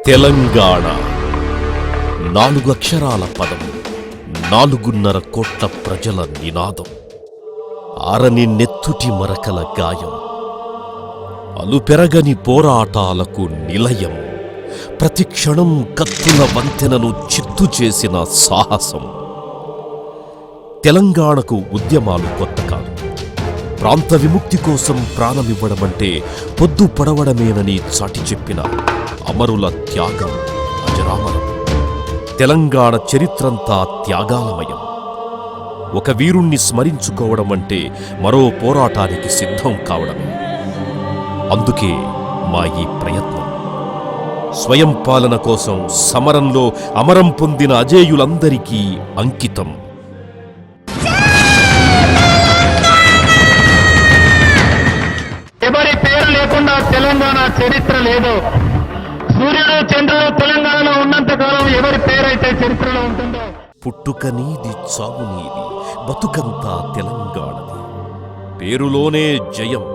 తెలంగాణ 4 అక్షరాల పదం, 4.5 కోట్ల ప్రజల నినాదం, ఆరని నెత్తుటి మరకల గాయం, అలుపెరగని పోరాటాలకు నిలయం, ప్రతి క్షణం కత్తుల వంతెనను చిత్తు చేసిన సాహసం. తెలంగాణకు ఉద్యమాలు కొత్త కాదు. ప్రాంత విముక్తి కోసం ప్రాణమివ్వడమంటే పొద్దు పడవడమేనని చాటి చెప్పిన అమరుల త్యాగం అజరామరం. తెలంగాణ చరిత్రంతా త్యాగాలమయం. ఒక వీరుణ్ణి స్మరించుకోవడం అంటే మరో పోరాటానికి సిద్ధం కావడమే. అందుకే మా ఈ ప్రయత్నం. స్వయం పాలన కోసం సమరంలో అమరం పొందిన అజేయులందరికీ అంకితం. ఎవరి పేరు లేకుండా తెలంగాణ చరిత్ర లేదు. సూర్యుడు చంద్రుడు తెలంగాణలో ఉన్నంత కాలం ఎవరి పేరైతే చరిత్రలో ఉంటుందో. పుట్టుక నీది, చావు నీది, బతుకంతా తెలంగాణది. పేరులోనే జయం,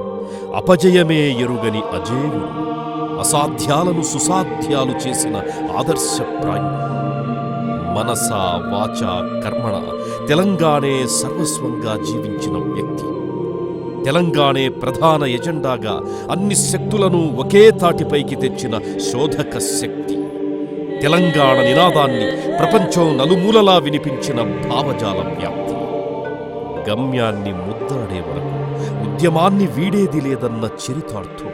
అపజయమే ఎరుగని అజేయుడు. అసాధ్యాలను సుసాధ్యాలు చేసిన ఆదర్శప్రాయుడు. మనస వాచ కర్మణ తెలంగాణే సర్వస్వంగా జీవించిన వ్యక్తి. తెలంగాణే ప్రధాన ఎజెండాగా అన్ని శక్తులను ఒకే తాటిపైకి తెచ్చిన శోధక శక్తి. తెలంగాణ నినాదాన్ని ప్రపంచం నలుమూలలా వినిపించిన భావజాల వ్యాప్తి. గమ్యాన్ని ముద్దాడే వరకు ఉద్యమాన్ని వీడేది లేదన్న చరితార్థం.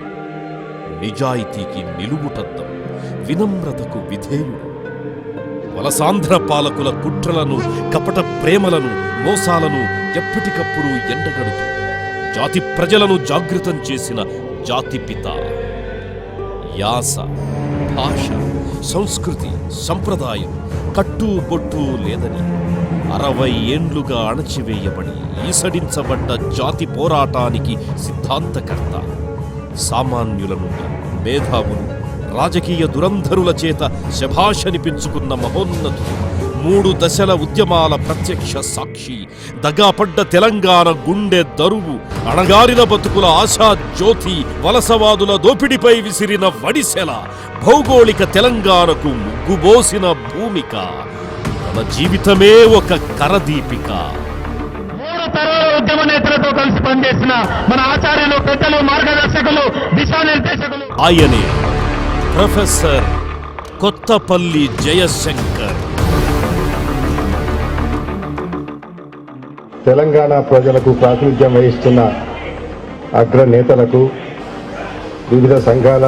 నిజాయితీకి నిలువుటద్దం, వినమ్రతకు విధేయుడు. వలసాంధ్ర పాలకుల కుట్రలను, కపట ప్రేమలను, మోసాలను ఎప్పటికప్పుడు ఎండగడుతూ జాతి ప్రజలను జాగృతం చేసిన జాతిపిత. యాస, భాష, సంస్కృతి, సంప్రదాయం కట్టుబొట్టు లేదని 60 ఏండ్లుగా అణచివేయబడి ఈసడించబడ్డ జాతి పోరాటానికి సిద్ధాంతకర్త. సామాన్యుల నుండి మేధావులు, రాజకీయ దురంధరుల చేత శభాషనిపించుకున్న మహోన్నతుడు. 3 దశల ఉద్యమాల ప్రత్యక్ష సాక్షి. దగాపడ్డ తెలంగాణ గుండె దరువు, అణగారిన బతుకుల ఆశా జ్యోతి, వలసవాదుల దోపిడిపై విసిరిన వడిసెల, భౌగోళిక తెలంగాణకు ముగ్గుబోసిన భూమిక. తన జీవితమే ఒక కరదీపిక. 3 తరాల ఉద్యమ నేతలతో కలిసి పనిచేసిన మన ఆచార్యులు, పెద్దలు, మార్గదర్శకులు, దిశానిర్దేశకులు ఆయనే ప్రొఫెసర్ కొత్తపల్లి జయశంకర్. తెలంగాణ ప్రజలకు ప్రాతినిధ్యం వహిస్తున్న అగ్రనేతలకు, వివిధ సంఘాల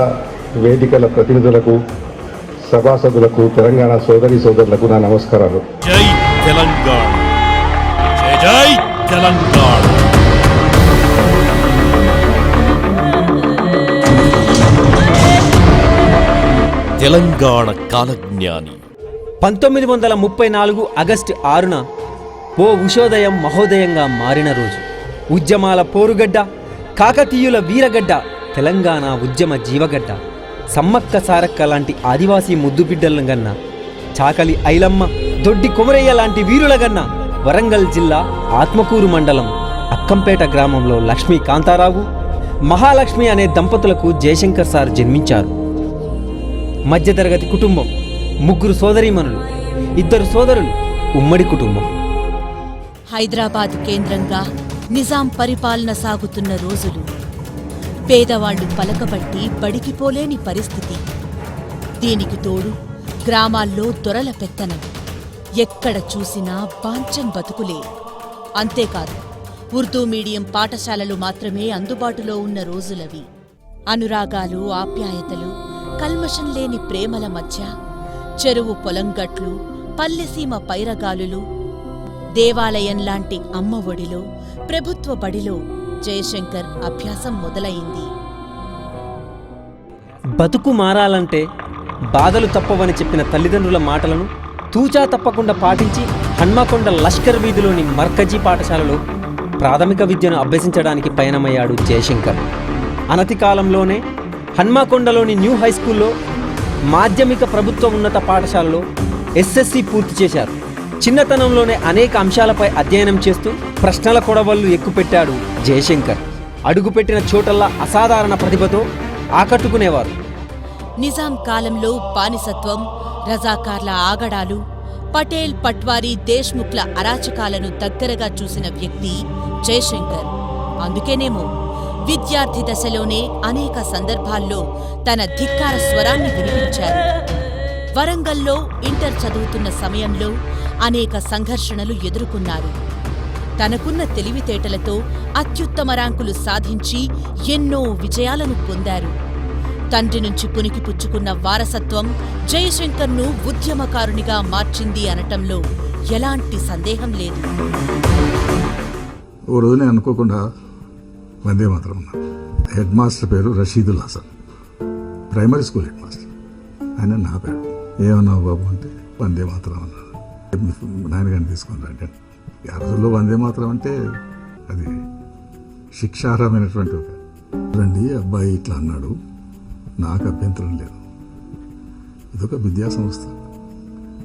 వేదికల ప్రతినిధులకు, సభాసదులకు, తెలంగాణ సోదరి సోదరులకు నా నమస్కారాలు. జై తెలంగాణ, జై జై తెలంగాణ. తెలంగాణ కాలజ్ఞాని. 1934 ఆగస్టు 6న ఓ ఉషోదయం మహోదయంగా మారిన రోజు. ఉద్యమాల పోరుగడ్డ, కాకతీయుల వీరగడ్డ, తెలంగాణ ఉద్యమ జీవగడ్డ. సమ్మక్క సారక్క లాంటి ఆదివాసీ ముద్దుబిడ్డలను గన్న, చాకలి ఐలమ్మ, దొడ్డి కొమరయ్య లాంటి వీరుల గన్న వరంగల్ జిల్లా ఆత్మకూరు మండలం అక్కంపేట గ్రామంలో లక్ష్మీ కాంతారావు, మహాలక్ష్మి అనే దంపతులకు జయశంకర్ సార్ జన్మించారు. మధ్యతరగతి కుటుంబం. 3 సోదరీమణులు, 2 సోదరులు, ఉమ్మడి కుటుంబం. హైదరాబాద్ కేంద్రంగా నిజాం పరిపాలన సాగుతున్న రోజులు. పేదవాళ్లు పలకబట్టి బడికిపోలేని పరిస్థితి. దీనికి తోడు గ్రామాల్లో దొరల పెత్తనం. ఎక్కడ చూసినా బాంచన్ బతుకులే. అంతేకాదు, ఉర్దూ మీడియం పాఠశాలలు మాత్రమే అందుబాటులో ఉన్న రోజులవి. అనురాగాలు, ఆప్యాయతలు, కల్మషం లేని ప్రేమల మధ్య చెరువు పొలంగట్లు, పల్లెసీమ పైరగాలులు, దేవాలయంలాంటి అమ్మ ఒడిలో, ప్రభుత్వ బడిలో జయశంకర్ అభ్యాసం మొదలయింది. బతుకు మారాలంటే బాధలు తప్పవని చెప్పిన తల్లిదండ్రుల మాటలను తూచా తప్పకుండా పాటించి హన్మకొండ లష్కర్ వీధిలోని మర్కజీ పాఠశాలలో ప్రాథమిక విద్యను అభ్యసించడానికి పయనమయ్యాడు జయశంకర్. అనతి కాలంలోనే హన్మకొండలోని న్యూ హైస్కూల్లో మాధ్యమిక ప్రభుత్వ ఉన్నత పాఠశాలలో ఎస్ఎస్సి పూర్తి చేశారు. చిన్నతనంలోనే అనేక అంశాలపై అధ్యయనం చేస్తూ ప్రశ్నల కొడవళ్లు ఎక్కుపెట్టాడు జయశంకర్. అడుగుపెట్టిన చోటల్లా అసాధారణ ప్రతిభతో ఆకట్టుకునేవారు. నిజాం కాలంలో బానిసత్వం, రజాకార్ల ఆగడాలు, పటేల్, పట్వారీ, దేశ్ముఖ్ల అరాచకాలను దగ్గరగా చూసిన వ్యక్తి జయశంకర్. అందుకేనేమో విద్యార్థి దశలోనే అనేక సందర్భాల్లో తన ధిక్కార స్వరాన్ని వినిపించారు. వరంగల్లో ఇంటర్ చదువుతున్న సమయంలో అనేక సంఘర్షణలు ఎదుర్కొన్నారు. తనకున్న తెలివితేటలతో అత్యుత్తమ ర్యాంకులు సాధించి ఎన్నో విజయాలను పొందారు. తండ్రి నుంచి పుణికిపుచ్చుకున్న వారసత్వం జయశంకర్ను ఉద్యమకారునిగా మార్చింది అనటంలో ఎలాంటి సందేహం లేదు. ఓ రోజు నేను అనుకోకుండా వందే మాత్రం ఉన్నా. హెడ్ మాస్టర్ పేరు Rashidul Hasan, primary school head master. ఆయన నా పేరు. ఏమన్నావు బాబు అంటే వందే మాత్రం అన్నాడు. నాయనగారిని తీసుకొని రండి. ఆ రోజుల్లో వందే మాత్రం అంటే అది శిక్షార్హమైనటువంటి ఒక రండి, అబ్బాయి ఇట్లా అన్నాడు, నాకు అభ్యంతరం లేదు. ఇదొక విద్యా సంస్థ,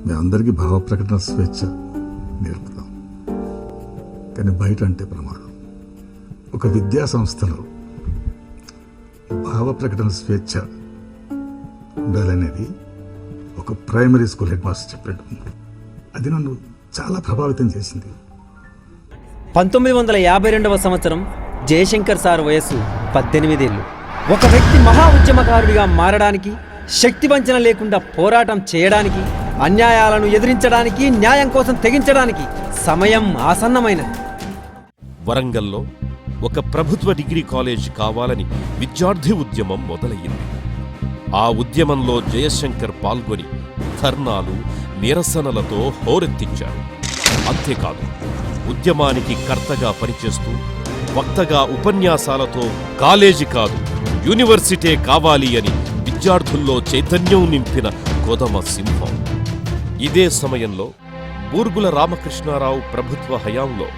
మేమందరికీ భావ ప్రకటన స్వేచ్ఛ నేర్పుతాం, కానీ బయట అంటే ప్రమాదం. ఒక విద్యా సంస్థలో భావ ప్రకటన స్వేచ్ఛ ఉండాలనేది ఒక ప్రైమరీ స్కూల్ హెడ్ మాస్టర్ చెప్పినట్టు. అది నన్ను చాలా ప్రభావితం చేసింది. 1952వ సంవత్సరం జయశంకర్ సార్ వయస్సు 18 ఏళ్ళు. ఒక వ్యక్తి మహా ఉద్యమకారుడిగా మారడానికి, శక్తి వంచన లేకుండా పోరాటం చేయడానికి, అన్యాయాలను ఎదిరించడానికి, న్యాయం కోసం తెగించడానికి సమయం ఆసన్నమైనది. వరంగల్లో ఒక ప్రభుత్వ డిగ్రీ కాలేజ్ కావాలని విద్యార్థి ఉద్యమం మొదలయ్యింది. ఆ ఉద్యమంలో జయశంకర్ పాల్గొని ధర్నాలు, నిరసనలతో హోరెత్తించారు. అంతేకాదు, ఉద్యమానికి కర్తగా పనిచేస్తూ వక్తగా ఉపన్యాసాలతో కాలేజీ కాదు యూనివర్సిటీ కావాలి అని విద్యార్థుల్లో చైతన్యం నింపిన కొదమ సింహం. ఇదే సమయంలో బూర్గుల రామకృష్ణారావు ప్రభుత్వ హయాంలో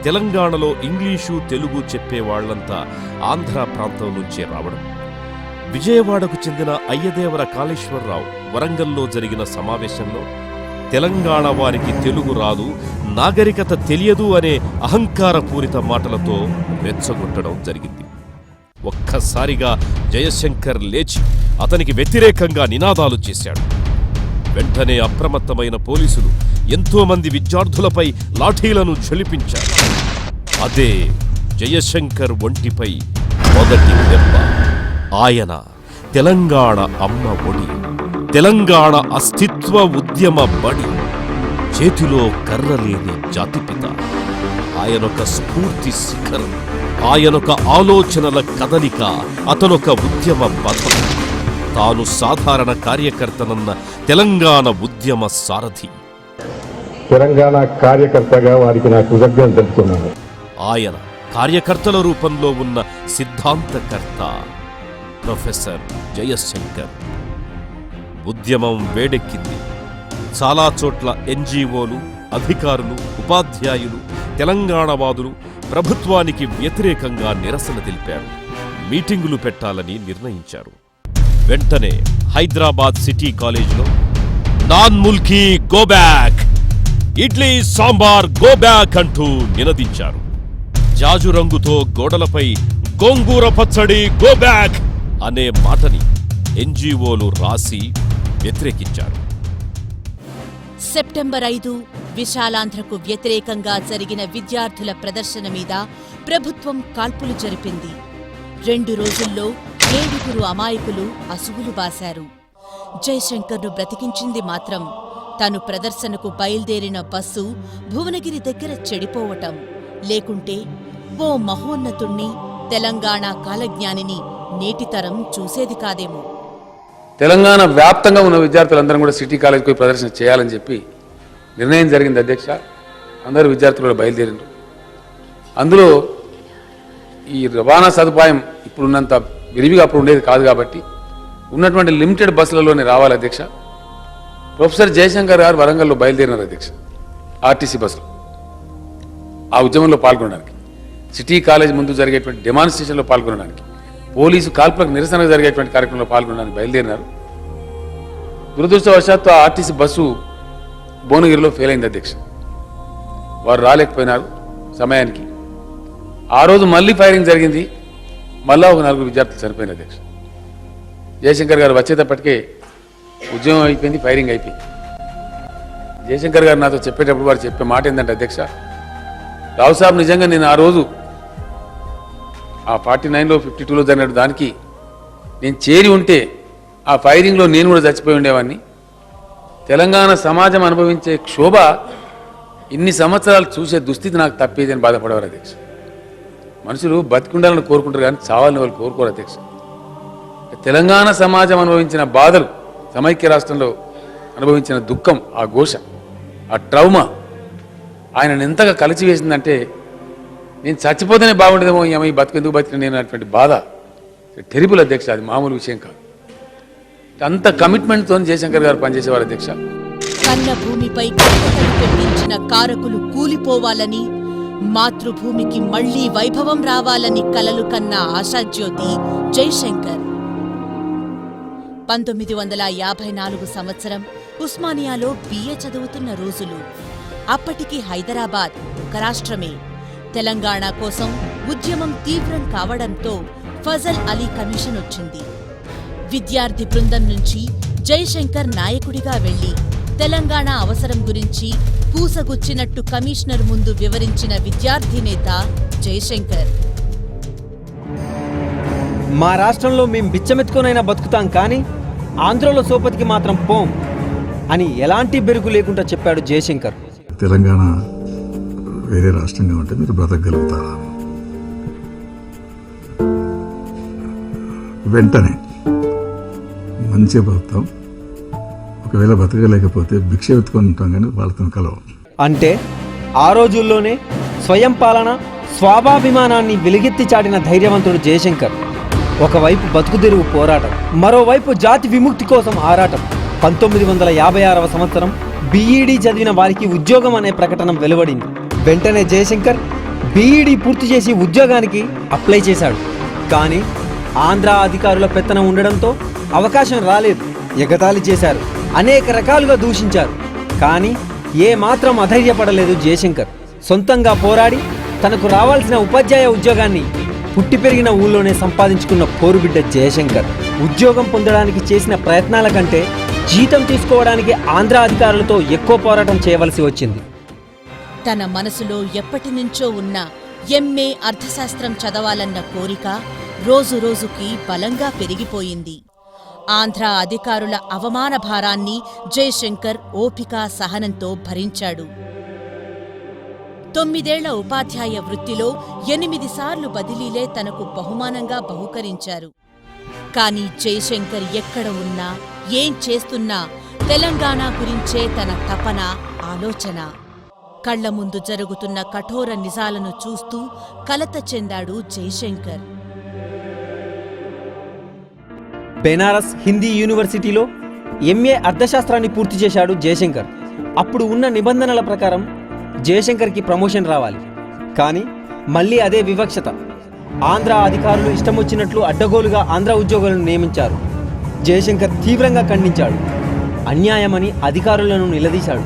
తెలంగాణలో ఇంగ్లీషు, తెలుగు చెప్పేవాళ్లంతా ఆంధ్ర ప్రాంతం నుంచే రావడం, విజయవాడకు చెందిన అయ్యదేవర కాళేశ్వరరావు వరంగల్లో జరిగిన సమావేశంలో తెలంగాణ వారికి తెలుగు రాదు, నాగరికత తెలియదు అనే అహంకారపూరిత మాటలతో రెచ్చగొట్టడం జరిగింది. ఒక్కసారిగా జయశంకర్ లేచి అతనికి వ్యతిరేకంగా నినాదాలు చేశాడు. వెంటనే అప్రమత్తమైన పోలీసులు ఎంతోమంది విద్యార్థులపై లాఠీలను ఝళిపించారు. అదే జయశంకర్ ఒంటిపై మొదటి దెబ్బ. ఆయన తెలంగాణ అమ్మ ఒడి, తెలంగాణ అస్తిత్వ ఉద్యమ బడి, చేతిలో కర్రలేని జాతిపిత. ఆయనొక స్ఫూర్తి శిఖరం, ఆయనొక ఆలోచనల కదలిక, అతనొక ఉద్యమ పథం. తాను సాధారణ కార్యకర్తనన్న తెలంగాణ ఉద్యమ సారథి. తెలంగాణ కార్యకర్తగా వారికి నా కృతజ్ఞతలు తెలుపుతున్నాను. ఆయన కార్యకర్తల రూపంలో ఉన్న సిద్ధాంతకర్త ప్రొఫెసర్ జయశంకర్. ఉద్యమం వేడెక్కింది. చాలా చోట్ల ఎన్జీఓలు, అధికారులు, ఉపాధ్యాయులు, తెలంగాణవాదులు ప్రభుత్వానికి వ్యతిరేకంగా నిరసన తెలిపారు. మీటింగులు పెట్టాలని నిర్ణయించారు. వెంటనే హైదరాబాద్ సిటీ కాలేజీలో non Mulki go back, idli sambar go back అంటూ నినదించారు. జాజు రంగుతో గోడలపై గోంగూర పచ్చడి గో బ్యాక్ అనే మాటని ఎన్జీఓలు రాసి వ్యతిరేకించారు. సెప్టెంబర్ 5 విశాలాంధ్రకు వ్యతిరేకంగా జరిగిన విద్యార్థుల ప్రదర్శన మీద ప్రభుత్వం కాల్పులు జరిపింది. 2 రోజుల్లో 7 అమాయకులు అసువులు బాశారు. జయశంకర్ను బ్రతికించింది మాత్రం తను ప్రదర్శనకు బయల్దేరిన బస్సు భువనగిరి దగ్గర చెడిపోవటం, లేకుంటే ఓ మహోన్నతుణ్ణి, తెలంగాణ కాలజ్ఞానిని నేటితరం చూసేది కాదేమో. తెలంగాణ వ్యాప్తంగా ఉన్న విద్యార్థులందరం కూడా సిటీ కాలేజ్కి పోయి ప్రదర్శన చేయాలని చెప్పి నిర్ణయం జరిగింది అధ్యక్ష. అందరూ విద్యార్థులు కూడా బయలుదేరిండ్రు. అందులో ఈ రవాణా సదుపాయం ఇప్పుడున్నంత విరివిగా అప్పుడు ఉండేది కాదు కాబట్టి ఉన్నటువంటి లిమిటెడ్ బస్సులలోనే రావాలి అధ్యక్ష. ప్రొఫెసర్ జయశంకర్ గారు వరంగల్లో బయలుదేరినారు అధ్యక్ష, ఆర్టీసీ బస్సులో ఆ ఉద్యమంలో పాల్గొనడానికి, సిటీ కాలేజ్ ముందు జరిగేటువంటి డెమాన్స్ట్రేషన్లో పాల్గొనడానికి, పోలీసు కాల్పులకు నిరసనగా జరిగేటువంటి కార్యక్రమంలో పాల్గొనడానికి బయలుదేరినారు. దురదృష్టవశాత్తు ఆ ఆర్టీసీ బస్సు భువనగిరిలో ఫెయిల్ అయింది అధ్యక్ష. వారు రాలేకపోయినారు సమయానికి. ఆ రోజు మళ్ళీ ఫైరింగ్ జరిగింది. మళ్ళా ఒక 4 విద్యార్థులు చనిపోయిన అధ్యక్ష. జయశంకర్ గారు వచ్చేటప్పటికే ఉద్యమం అయిపోయింది, ఫైరింగ్ అయిపోయింది. జయశంకర్ గారు నాతో చెప్పేటప్పుడు వారు చెప్పే మాట ఏంటంటే అధ్యక్ష, రావు సాబ్ నిజంగా నేను ఆ రోజు ఆ 49లో 52లో జరిగిన దానికి నేను చేరి ఉంటే ఆ ఫైరింగ్లో నేను కూడా చచ్చిపోయి ఉండేవాడిని. తెలంగాణ సమాజం అనుభవించే క్షోభ ఇన్ని సంవత్సరాలు చూసే దుస్థితి నాకు తప్పేది అని బాధపడేవారు అధ్యక్ష. మనుషులు బతికుండాలని కోరుకుంటారు కానీ చావాలని వాళ్ళు కోరుకోరు అధ్యక్ష. తెలంగాణ సమాజం అనుభవించిన బాధలు, సమైక్య రాష్ట్రంలో అనుభవించిన దుఃఖం, ఆ ఘోష, ఆ ట్రౌమా ఆయనను ఎంతగా కలిచివేసిందంటే నేను చచ్చిపోతేనే బాగుండేదేమో, ఈ బతుకెందుకు బతికిన నేను అటువంటి బాధ టెరిబుల్ అధ్యక్ష. అది మామూలు విషయం కాదు. అంత కమిట్మెంట్తో జయశంకర్ గారు పనిచేసేవారు అధ్యక్ష. కన్న భూమిపై కట్టలు పెట్టించిన కారకులు కూలిపోవాలని, మాతృభూమికి మళ్లీ వైభవం రావాలని కలలు కన్న ఆశాజ్యోతి జయశంకర్. 1954 సంవత్సరం ఉస్మానియాలో బిఏ చదువుతున్న రోజులు. అప్పటికి హైదరాబాద్ ఒక రాష్ట్రమే. తెలంగాణ కోసం ఉద్యమం తీవ్రం కావడంతో ఫజల్ అలీ కమిషన్ వచ్చింది. విద్యార్థి బృందం నుంచి జయశంకర్ నాయకుడిగా వెళ్లి తెలంగాణ అవసరం గురించి పూసగుచ్చినట్టు కమిషనర్ ముందు వివరించిన విద్యార్థి నేత జయశంకర్. మా రాష్ట్రంలో మేం బిచ్చమెత్తుకొనైనా బతుకుతాం, కానీ ఆంధ్రలో సోపతికి మాత్రం పోం అని ఎలాంటి బెరుకు లేకుండా చెప్పాడు జయశంకర్. తెలంగాణ వేరే రాష్ట్రంగా ఉంటే మీరు బ్రతకగలుగుతారా? వెంటనే మంచిగా బతుకుతాం. ఒకవేళ బతకలేకపోతే భిక్ష ఎత్తుకొని ఉంటాం, కానీ వాళ్ళతో కలవం. అంటే ఆ రోజుల్లోనే స్వయం పాలన, స్వాభాభిమానాన్ని వెలుగెత్తి చాటిన ధైర్యవంతుడు జయశంకర్. ఒకవైపు బతుకుదెరువు పోరాటం, మరోవైపు జాతి విముక్తి కోసం ఆరాటం. 1956 సంవత్సరం బీఈడీ చదివిన వారికి ఉద్యోగం అనే ప్రకటన వెలువడింది. వెంటనే జయశంకర్ బీఈడీ పూర్తి చేసి ఉద్యోగానికి అప్లై చేశాడు. కానీ ఆంధ్ర అధికారుల పెత్తనం ఉండడంతో అవకాశం రాలేదు. ఎగతాళి చేశారు, అనేక రకాలుగా దూషించారు. కానీ ఏ మాత్రం అధైర్యపడలేదు జయశంకర్. సొంతంగా పోరాడి తనకు రావాల్సిన ఉపాధ్యాయ ఉద్యోగాన్ని పుట్టి పెరిగిన ఊళ్ళోనే సంపాదించుకున్న పోరుబిడ్డ జయశంకర్. ఉద్యోగం పొందడానికి చేసిన ప్రయత్నాల కంటే జీతం తీసుకోవడానికి ఆంధ్ర అధికారులతో ఎక్కువ పోరాటం చేయవలసి వచ్చింది. తన మనసులో ఎప్పటినుంచో ఉన్న ఎంఏ అర్థశాస్త్రం చదవాలన్న కోరిక రోజురోజుకి బలంగా పెరిగిపోయింది. ఆంధ్ర అధికారుల అవమాన భారాన్ని జయశంకర్ ఓపిక, సహనంతో భరించాడు. 9 ఏళ్ల ఉపాధ్యాయ వృత్తిలో 8 సార్లు బదిలీలే తనకు బహుమానంగా బహుకరించారు. కాని జయశంకర్ ఎక్కడ ఉన్నా, ఏం చేస్తున్నా తెలంగాణ గురించే తన తపన, ఆలోచన. కళ్ల ముందు జరుగుతున్న కఠోర నిజాలను చూస్తూ కలత చెందాడు జయశంకర్. బెనారస్ హిందీ యూనివర్సిటీలో ఎంఏ అర్థశాస్త్రాన్ని పూర్తి చేశాడు జయశంకర్. అప్పుడు ఉన్న నిబంధనల ప్రకారం జయశంకర్కి ప్రమోషన్ రావాలి. కానీ మళ్ళీ అదే వివక్షత. ఆంధ్ర అధికారులు ఇష్టం వచ్చినట్లు అడ్డగోలుగా ఆంధ్ర ఉద్యోగులను నియమించారు. జయశంకర్ తీవ్రంగా ఖండించాడు. అన్యాయమని అధికారులను నిలదీశాడు.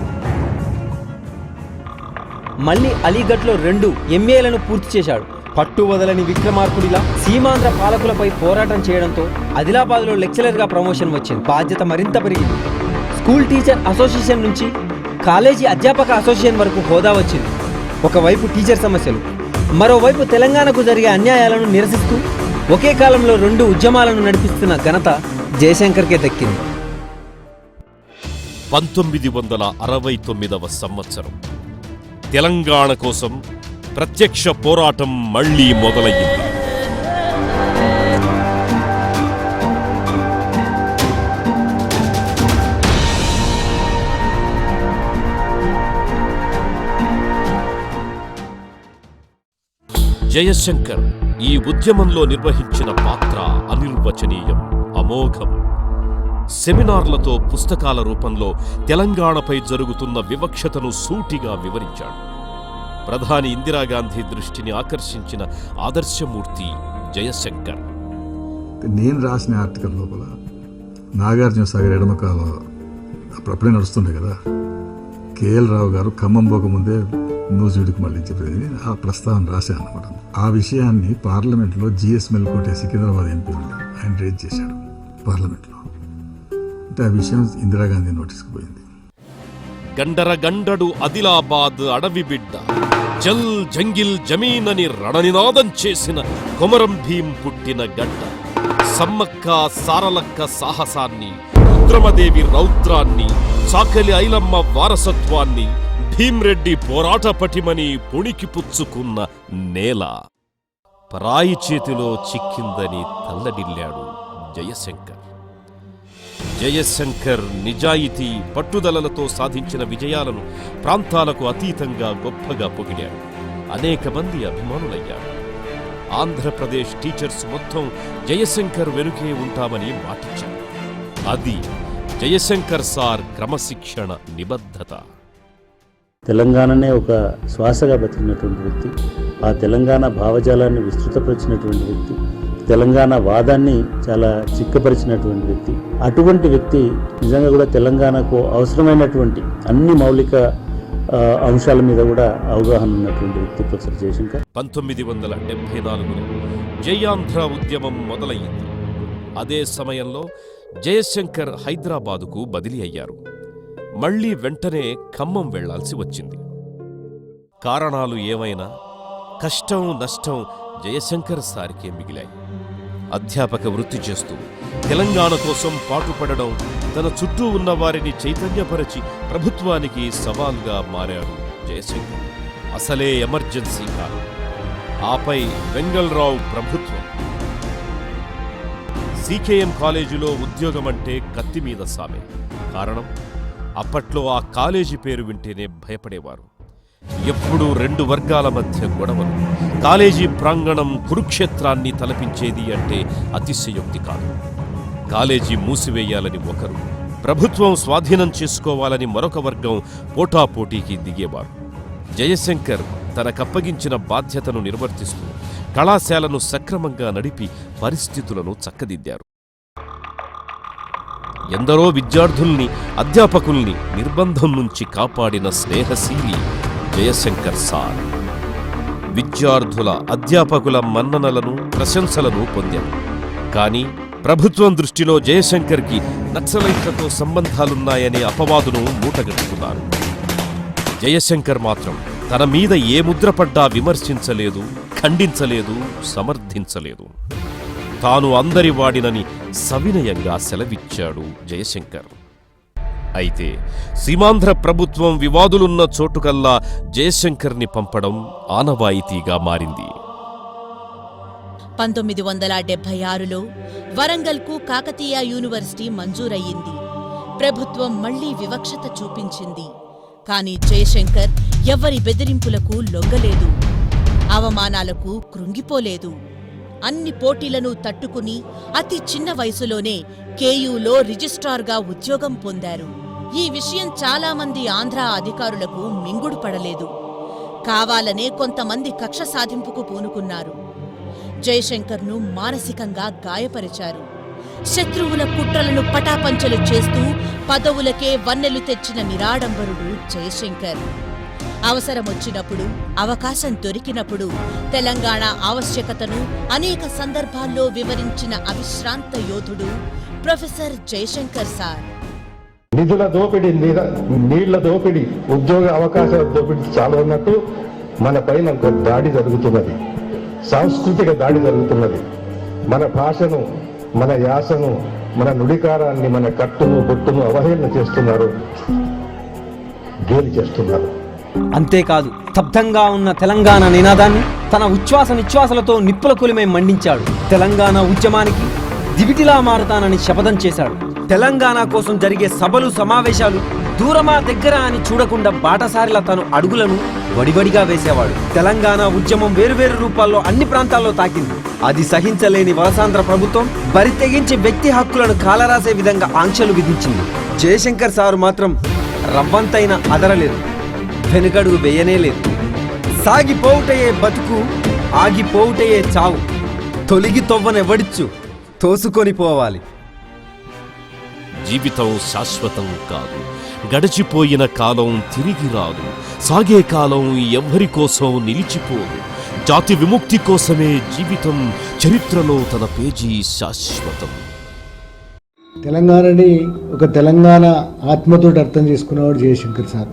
మళ్ళీ అలీగఢ్లో 2 ఎంఏలను పూర్తి చేశాడు. పట్టు వదలని విక్రమార్కుడిలా సీమాంధ్ర పాలకులపై పోరాటం చేయడంతో ఆదిలాబాద్లో లెక్చరర్గా ప్రమోషన్ వచ్చింది. బాధ్యత మరింత పెరిగింది. స్కూల్ టీచర్ అసోసియేషన్ నుంచి కాలేజీ అధ్యాపక అసోసియేషన్ వరకు హోదా వచ్చింది. ఒకవైపు టీచర్ సమస్యలు, మరోవైపు తెలంగాణకు జరిగే అన్యాయాలను నిరసిస్తూ ఒకే కాలంలో 2 ఉద్యమాలను నడిపిస్తున్న ఘనత జయశంకర్కే దక్కింది. 1969వ సంవత్సరం తెలంగాణ కోసం ప్రత్యక్ష పోరాటం మళ్లీ మొదలయ్యింది. జయశంకర్ ఈ ఉద్యమంలో నిర్వహించిన పాత్ర అనిర్వచనీయం, అమోఘం. సెమినార్లతో పుస్తకాల రూపంలో తెలంగాణపై జరుగుతున్న వివక్షతను సూటిగా వివరించాడు. ప్రధాని ఇందిరాగాంధీ దృష్టిని ఆకర్షించిన ఆదర్శమూర్తి జయశంకర్. నేను రాసిన ఆర్టికల్ లోపల నాగార్జున సాగర్ ఎడమకాల అప్పుడప్పుడే నడుస్తుండే కదా, కేఎల్ రావు గారు ఖమ్మం పోకముందే నూజివీడికి మళ్ళీ చెప్పేది ఆ ప్రస్తావన రాశాను అనమాట. ఆ విషయాన్ని పార్లమెంట్లో జిఎస్ మెల్కోటే సికింద్రాబాద్ ఎంపీ ఆయన రేజ్ చేశాడు పార్లమెంట్లో. అంటే ఆ విషయం ఇందిరాగాంధీ నోటీస్కి పోయింది. గండర గండడు ఆదిలాబాద్ అడవి బిడ్డ, జల్ జంగిల్ జమీన్ అని రణనినాదం చేసిన కొమరం భీం పుట్టిన గడ్డ, సమ్మక్క సారలక్క సాహసాన్ని, రుద్రమదేవి రౌద్రాన్ని, చాకలి ఐలమ్మ వారసత్వాన్ని, భీమ్రెడ్డి పోరాట పటిమని పుణికి పుచ్చుకున్న నేల. పరాయి చేతిలో చిక్కిందని తల్లడిల్లాడు జయశంకర్. జయశంకర్ నిజాయితీ, పట్టుదలలతో సాధించిన విజయాలను ప్రాంతాలకు అతీతంగా గొప్పగా పొగిడాడు. అనేక మంది అభిమానులయ్యారు. ఆంధ్రప్రదేశ్ టీచర్స్ మొత్తం జయశంకర్ వెనుకే ఉంటామని మాటిచ్చారు. అది జయశంకర్ సార్ క్రమశిక్షణ, నిబద్ధత. తెలంగాణనే ఒక శ్వాసగా బతికినటువంటి వ్యక్తి, ఆ తెలంగాణ భావజాలాన్ని విస్తృతపరిచినటువంటి వ్యక్తి, తెలంగాణ వాదాన్ని చాలా చిక్కపరిచినటువంటి వ్యక్తి. అటువంటి వ్యక్తి నిజంగా కూడా తెలంగాణకు అవసరమైనటువంటి అన్ని మౌలిక అంశాల మీద కూడా అవగాహన ఉన్నటువంటి వ్యక్తి ప్రొఫెసర్ జయశంకర్. 1974లో జయాంధ్ర ఉద్యమం మొదలయ్యింది. అదే సమయంలో జయశంకర్ హైదరాబాదుకు బదిలీ అయ్యారు. మళ్లీ వెంటనే ఖమ్మం వెళ్లాల్సి వచ్చింది. కారణాలు ఏమైనా కష్టం నష్టం జయశంకర్ సారికే మిగిలాయి. అధ్యాపక వృత్తి చేస్తూ తెలంగాణ కోసం పాటుపడడం, తన చుట్టూ ఉన్న వారిని చైతన్యపరచి ప్రభుత్వానికి సవాల్గా మారాడు జయశంకర్. అసలే ఎమర్జెన్సీ కాలం. ఆపై వెంగళరావు ప్రభుత్వం. సికేఎం కాలేజీలో ఉద్యోగమంటే కత్తి మీద సామే. కారణం, అప్పట్లో ఆ కాలేజీ పేరు వింటేనే భయపడేవారు. ఎప్పుడూ 2 వర్గాల మధ్య గొడవలు. కాలేజీ ప్రాంగణం కురుక్షేత్రాన్ని తలపించేది అంటే అతిశయోక్తి కాదు. కాలేజీ మూసివేయాలని ఒకరు, ప్రభుత్వం స్వాధీనం చేసుకోవాలని మరొక వర్గం పోటాపోటీకి దిగేవారు. జయశంకర్ తనకప్పగించిన బాధ్యతను నిర్వర్తిస్తూ కళాశాలను సక్రమంగా నడిపి పరిస్థితులను చక్కదిద్దారు. ఎందరో విద్యార్థుల్ని, అధ్యాపకుల్ని నిర్బంధం నుంచి కాపాడిన స్నేహశీలి జయశంకర్ సార్. విద్యార్థుల, అధ్యాపకుల మన్ననలను, ప్రశంసలను పొందారు. కానీ ప్రభుత్వం దృష్టిలో జయశంకర్కి నక్సలైట్లతో సంబంధాలున్నాయనే అపవాదును మూటగట్టుకున్నారు. జయశంకర్ మాత్రం తన మీద ఏ ముద్రపడ్డా విమర్శించలేదు, ఖండించలేదు, సమర్థించలేదు. తాను అందరి వాడినని సవినయంగా సెలవిచ్చాడు జయశంకర్. అయితే సీమాంధ్ర ప్రభుత్వం వివాదులున్న చోటుకల్లా జయశంకర్ని పంపడం ఆనవాయితీగా మారింది. 1976లో వరంగల్కు కాకతీయ యూనివర్సిటీ మంజూరయ్యింది. ప్రభుత్వం మళ్లీ వివక్షత చూపించింది. కాని జయశంకర్ ఎవ్వరి బెదిరింపులకు లొంగలేదు, అవమానాలకు కృంగిపోలేదు. అన్ని పోటీలను తట్టుకుని అతి చిన్న వయసులోనే కేయూలో రిజిస్ట్రార్గా ఉద్యోగం పొందారు. ఈ విషయం చాలామంది ఆంధ్ర అధికారులకు మింగుడు పడలేదు. కావాలనే కొంతమంది కక్ష సాధింపుకు పూనుకున్నారు. జయశంకర్ను మానసికంగా గాయపరిచారు. శత్రువుల కుట్రలను పటాపంచలు చేస్తూ పదవులకే వన్నెలు తెచ్చిన నిరాడంబరుడు జయశంకర్. అవసరమొచ్చినప్పుడు, అవకాశం దొరికినప్పుడు తెలంగాణ ఆవశ్యకతను అనేక సందర్భాల్లో వివరించిన అవిశ్రాంత యోధుడు ప్రొఫెసర్ జయశంకర్ సార్. నిధుల దోపిడీ, నీళ్ల దోపిడీ, ఉద్యోగ అవకాశాల దోపిడీ చాలా ఉన్నట్టు మన పైన ఒక దాడి జరుగుతున్నది, సాంస్కృతిక దాడి జరుగుతున్నది. మన భాషను, మన యాసను, మన నుడికారాన్ని, మన కట్టును బొట్టును అవహేళన చేస్తున్నారు, గేలి చేస్తున్నారు. అంతేకాదు, స్తబ్దంగా ఉన్న తెలంగాణ నినాదాన్ని తన ఉచ్ఛ్వాస నిశ్వాసలతో నిప్పుల కొలిమై మండించాడు. తెలంగాణ ఉద్యమానికి దివిటిలా మారతానని శపథం చేశాడు. తెలంగాణ కోసం జరిగే సభలు, సమావేశాలు దూరమా దగ్గర అని చూడకుండా బాటసారిలా తను అడుగులను వడివడిగా వేసేవాడు. తెలంగాణ ఉద్యమం వేరువేరు రూపాల్లో అన్ని ప్రాంతాల్లో తాకింది. అది సహించలేని వలసాంధ్ర ప్రభుత్వం బరి తెగించి వ్యక్తి హక్కులను కాలరాసే విధంగా ఆంక్షలు విధించింది. జయశంకర్ సారు మాత్రం రవ్వంతైన అదరలేదు, వెనుకడుగు వేయనే లేదు. సాగిపోవుటయే బతుకు, ఆగిపోవుటయే చావు, తొలిగి తొవ్వనెవడిచ్చు, తోసుకొని పోవాలి. జీవితం శాశ్వతం కాదు, గడిచిపోయిన కాలం తిరిగి రాదు, సాగే కాలం ఎవ్వరి కోసం నిలిచిపోదు. జాతి విముక్తి కోసమే జీవితం, చరిత్రలో తన పేజీ శాశ్వతం. తెలంగాణని ఒక తెలంగాణ ఆత్మతోటి అర్థం చేసుకున్నవాడు జయశంకర్ సార్.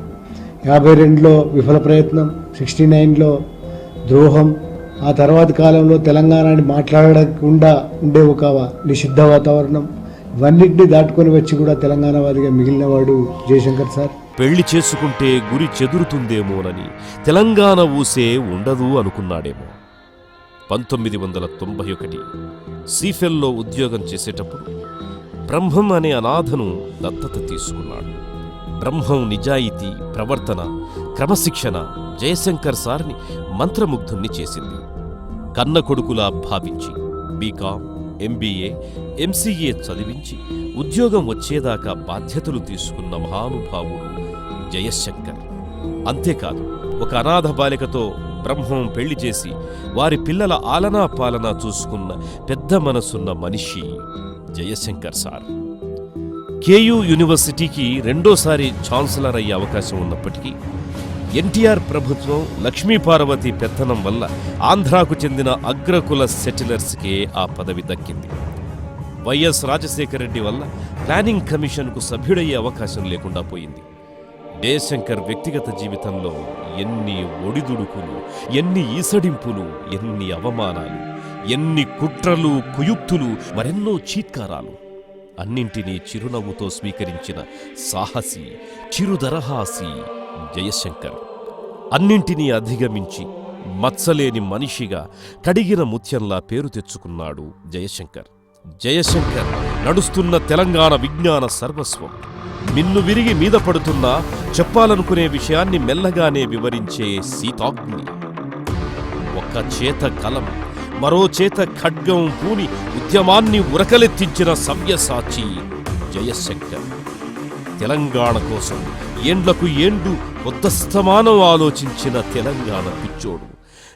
52లో విఫల ప్రయత్నం, 69లో ద్రోహం, ఆ తర్వాత కాలంలో తెలంగాణని మాట్లాడకుండా ఉండే ఒక నిషిద్ధ వాతావరణం, ఇవన్నింటినీ దాటుకొని వచ్చి కూడా తెలంగాణవాదిగా మిగిలినవాడు జయశంకర్ సార్. పెళ్లి చేసుకుంటే గురి చెదురుతుందేమోనని, తెలంగాణ ఊసే ఉండదు అనుకున్నాడేమో. 1991 సీఫెల్లో ఉద్యోగం చేసేటప్పుడు బ్రహ్మం అనే అనాథను దత్తత తీసుకున్నాడు. బ్రహ్మం నిజాయితీ, ప్రవర్తన, క్రమశిక్షణ జయశంకర్ సార్ని మంత్రముగ్ధుణ్ణి చేసింది. కన్న కొడుకులా భావించి బీకాం, ఎంబీఏ, ఎంసీఏ చదివించి ఉద్యోగం వచ్చేదాకా బాధ్యతలు తీసుకున్న మహానుభావుడు జయశంకర్. అంతేకాదు, ఒక అనాథ బాలికతో బ్రహ్మం పెళ్లి చేసి వారి పిల్లల ఆలనా పాలనా చూసుకున్న పెద్ద మనసున్న మనిషి జయశంకర్ సార్. కేయూ యూనివర్సిటీకి రెండోసారి ఛాన్సలర్ అయ్యే అవకాశం ఉన్నప్పటికీ ఎన్టీఆర్ ప్రభుత్వం లక్ష్మీపార్వతి పెత్తనం వల్ల ఆంధ్రాకు చెందిన అగ్రకుల సెటిలర్స్కే ఆ పదవి దక్కింది. వైఎస్ రాజశేఖర రెడ్డి వల్ల ప్లానింగ్ కమిషన్కు సభ్యుడయ్యే అవకాశం లేకుండా పోయింది. జయశంకర్ వ్యక్తిగత జీవితంలో ఎన్ని ఒడిదుడుకులు, ఎన్ని ఈసడింపులు, ఎన్ని అవమానాలు, ఎన్ని కుట్రలు, కుయుక్తులు, మరెన్నో చీత్కారాలు, అన్నింటినీ చిరునవ్వుతో స్వీకరించిన సాహసి, చిరుదరహాసి జయశంకర్. అన్నింటినీ అధిగమించి మత్సలేని మనిషిగా కడిగిన ముత్యంలా పేరు తెచ్చుకున్నాడు జయశంకర్. జయశంకర్ నడుస్తున్న తెలంగాణ విజ్ఞాన సర్వస్వం. మిన్ను విరిగి మీద పడుతున్నా చెప్పాలనుకునే విషయాన్ని మెల్లగానే వివరించే సీతాగ్ని. ఒక చేత కలం, మరో చేత ఖడ్గం పూని ఉద్యమాన్ని ఉరకలెత్తించిన సవ్యసాచి జయశంకర్. తెలంగాణ కోసం ఏండ్లకు ఏండ్లు ఉద్దస్తమానం ఆలోచించిన తెలంగాణ పిచ్చోడు.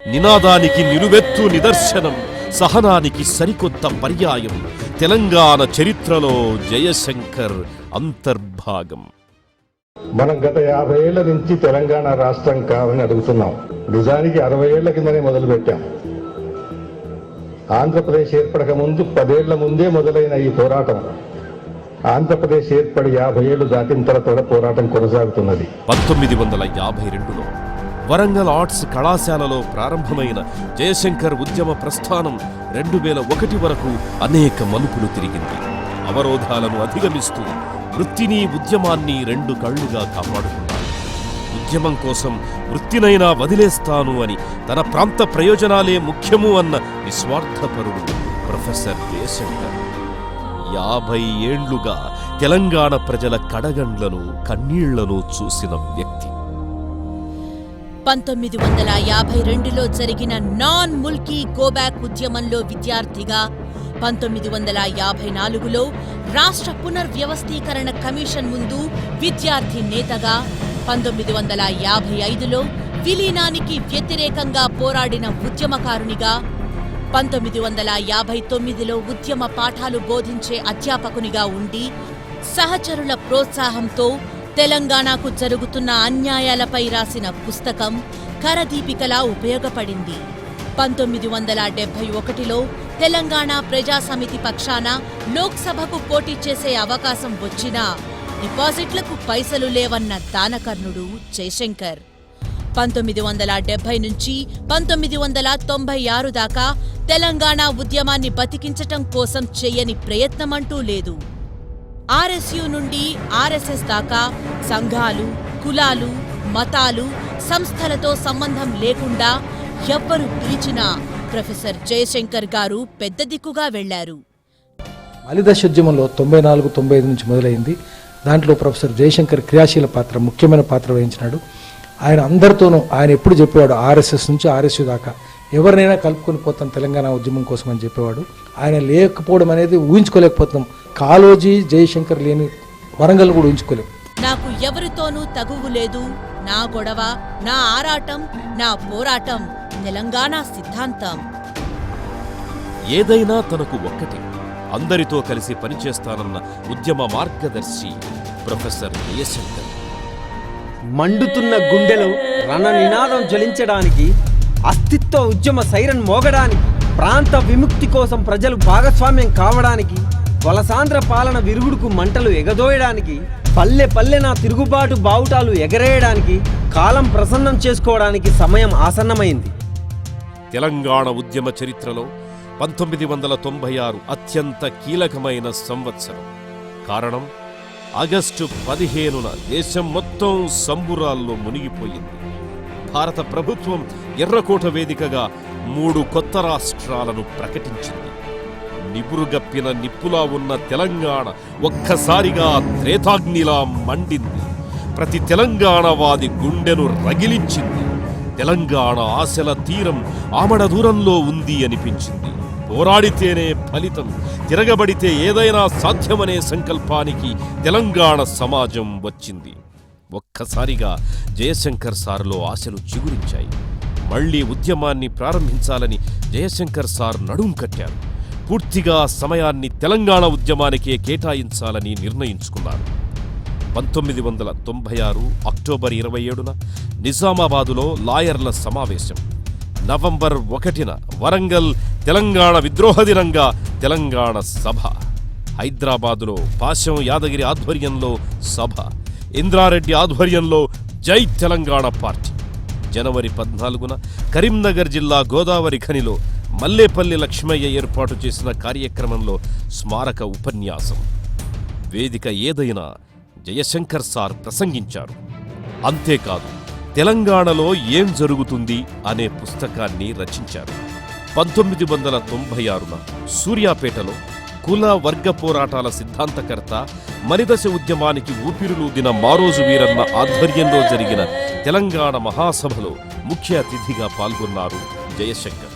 నినాదానికి నిలువెత్తు నిదర్శనం, సహనానికి సరికొత్త పర్యాయం. తెలంగాణ చరిత్రలో జయశంకర్ అంతర్భాగం. మనం గత 50 ఏళ్ల నుంచి తెలంగాణ రాష్ట్రం కావాలని అడుగుతున్నాం. నిజానికి 60 ఏళ్ల కిందనే మొదలుపెట్టాం. ఆంధ్రప్రదేశ్ ఏర్పడక ముందు 10 ఏళ్ల ముందే మొదలైన ఈ పోరాటం ఆంధ్రప్రదేశ్ ఏర్పడి 50 ఏళ్లు దాటిన తర్వాత పోరాటం కొనసాగుతున్నది. 1952లో వరంగల్ ఆర్ట్స్ కళాశాలలో ప్రారంభమైన జయశంకర్ ఉద్యమ ప్రస్థానం 2001 వరకు అనేక మలుపులు తిరిగింది. అవరోధాలను అధిగమిస్తూ వృత్తిని, ఉద్యమాన్ని 2 కళ్లుగా కాపాడుకున్నాడు. ఉద్యమం కోసం వృత్తినైనా వదిలేస్తాను అని, తన ప్రాంత ప్రయోజనాలే ముఖ్యము అన్న నిస్వార్థపరుడు ప్రొఫెసర్ జయశంకర్. 50 ఏండ్లుగా తెలంగాణ ప్రజల కడగండ్లను, కన్నీళ్లను చూసిన వ్యక్తి. 1952లో జరిగిన నాన్ ముల్కీ గోబ్యాక్ ఉద్యమంలో విద్యార్థిగా, 1954లో రాష్ట్ర పునర్వ్యవస్థీకరణ కమిషన్ ముందు విద్యార్థి నేతగా, 1955లో విలీనానికి వ్యతిరేకంగా పోరాడిన ఉద్యమకారునిగా, 1959లో ఉద్యమ పాఠాలు బోధించే అధ్యాపకునిగా ఉండి సహచరుల ప్రోత్సాహంతో తెలంగాణకు జరుగుతున్న అన్యాయాలపై రాసిన పుస్తకం కరదీపికలా ఉపయోగపడింది. 1971లో తెలంగాణ ప్రజాసమితి పక్షాన లోక్సభకు పోటీ చేసే అవకాశం వచ్చినా డిపాజిట్లకు పైసలు లేవన్న దానకర్ణుడు జయశంకర్. 1970 నుంచి 1996 దాకా తెలంగాణ ఉద్యమాన్ని బతికించటం కోసం చెయ్యని ప్రయత్నమంటూ లేదు. ఆర్ఎస్యు నుండి ఆర్ఎస్ఎస్ దాకా సంఘాలు, కులాలు, మతాలు, సంస్థలతో సంబంధం లేకుండా ఎవ్వరు పిలిచినా ప్రొఫెసర్ జయశంకర్ గారు పెద్ద దిక్కుగా వెళ్లారు. మలిదశోద్యమంలో 94-95 నుంచి మొదలైంది. దాంట్లో ప్రొఫెసర్ జయశంకర్ క్రియాశీల పాత్ర, ముఖ్యమైన పాత్ర వహించినాడు. ఆయన అందరితోనూ ఆయన ఎప్పుడు చెప్పేవాడు, ఆర్ఎస్ఎస్ నుంచి ఆర్ఎస్యు దాకా ఎవరినైనా కలుపుకొని పోతాం తెలంగాణ ఉద్యమం కోసం అని చెప్పేవాడు. ఆయన లేకపోవడం అనేది ఊహించుకోలేకపోతున్నాం. కాళోజీ జయశంకర్ లేని వరంగల్ కూడా ఊహించుకోలేము. నాకు ఎవరితోనూ తగువు లేదు, నా గొడవ, నా ఆరాటం, నా పోరాటం తెలంగాణ సిద్ధాంతం. ఏదైనా తనకు ఒక్కటే, అందరితో కలిసి పనిచేస్తానన్న ఉద్యమ మార్గదర్శి ప్రొఫెసర్ జయశంకర్. మండుతున్న గుండెలో రణనినాదం జ్వలించడానికి, అస్తిత్వ ఉద్యమ సైరన్ మోగడానికి, ప్రాంత విముక్తి కోసం ప్రజలు భాగస్వామ్యం కావడానికి, వలసాంధ్ర పాలన విరుగుడుకు మంటలు ఎగదోయడానికి, పల్లె పల్లెన తిరుగుబాటు బావుటాలు ఎగరేయడానికి, కాలం ప్రసన్నం చేసుకోవడానికి సమయం ఆసన్నమైంది. తెలంగాణ ఉద్యమ చరిత్రలో 1996 అత్యంత కీలకమైన సంవత్సరం. కారణం, ఆగస్టు 15న దేశం మొత్తం సంబురాల్లో మునిగిపోయింది. భారత ప్రభుత్వం ఎర్రకోట వేదికగా 3 కొత్త రాష్ట్రాలను ప్రకటించింది. నిబురుగప్పిన నిప్పులా ఉన్న తెలంగాణ ఒక్కసారిగా త్రేతాగ్నిలా మండింది. ప్రతి తెలంగాణవాది గుండెను రగిలించింది. తెలంగాణ ఆశల తీరం ఆమడ దూరంలో ఉంది అనిపించింది. పోరాడితేనే ఫలితం, తిరగబడితే ఏదైనా సాధ్యమనే సంకల్పానికి తెలంగాణ సమాజం వచ్చింది. ఒక్కసారిగా జయశంకర్ సార్లో ఆశలు చిగురించాయి. మళ్లీ ఉద్యమాన్ని ప్రారంభించాలని జయశంకర్ సార్ నడుం కట్టారు. పూర్తిగా సమయాన్ని తెలంగాణ ఉద్యమానికే కేటాయించాలని నిర్ణయించుకున్నారు. 1996 అక్టోబర్ 27న నిజామాబాదులో లాయర్ల సమావేశం. నవంబర్ 1న వరంగల్ తెలంగాణ విద్రోహ దినంగా తెలంగాణ సభ. హైదరాబాదులో పాశం యాదగిరి ఆధ్వర్యంలో సభ. ఇంద్రారెడ్డి ఆధ్వర్యంలో జై తెలంగాణ పార్టీ. జనవరి 14న కరీంనగర్ జిల్లా గోదావరి ఖనిలో మల్లేపల్లి లక్ష్మయ్య ఏర్పాటు చేసిన కార్యక్రమంలో స్మారక ఉపన్యాసం. వేదిక ఏదైనా జయశంకర్ సార్ ప్రసంగించారు. అంతేకాదు, తెలంగాణలో ఏం జరుగుతుంది అనే పుస్తకాన్ని రచించారు. 1996న సూర్యాపేటలో కుల వర్గ పోరాటాల సిద్ధాంతకర్త, మలిదశ ఉద్యమానికి ఊపిరులూదిన మారోజు వీరన్న ఆధ్వర్యంలో జరిగిన తెలంగాణ మహాసభలో ముఖ్య అతిథిగా పాల్గొన్నారు జయశంకర్.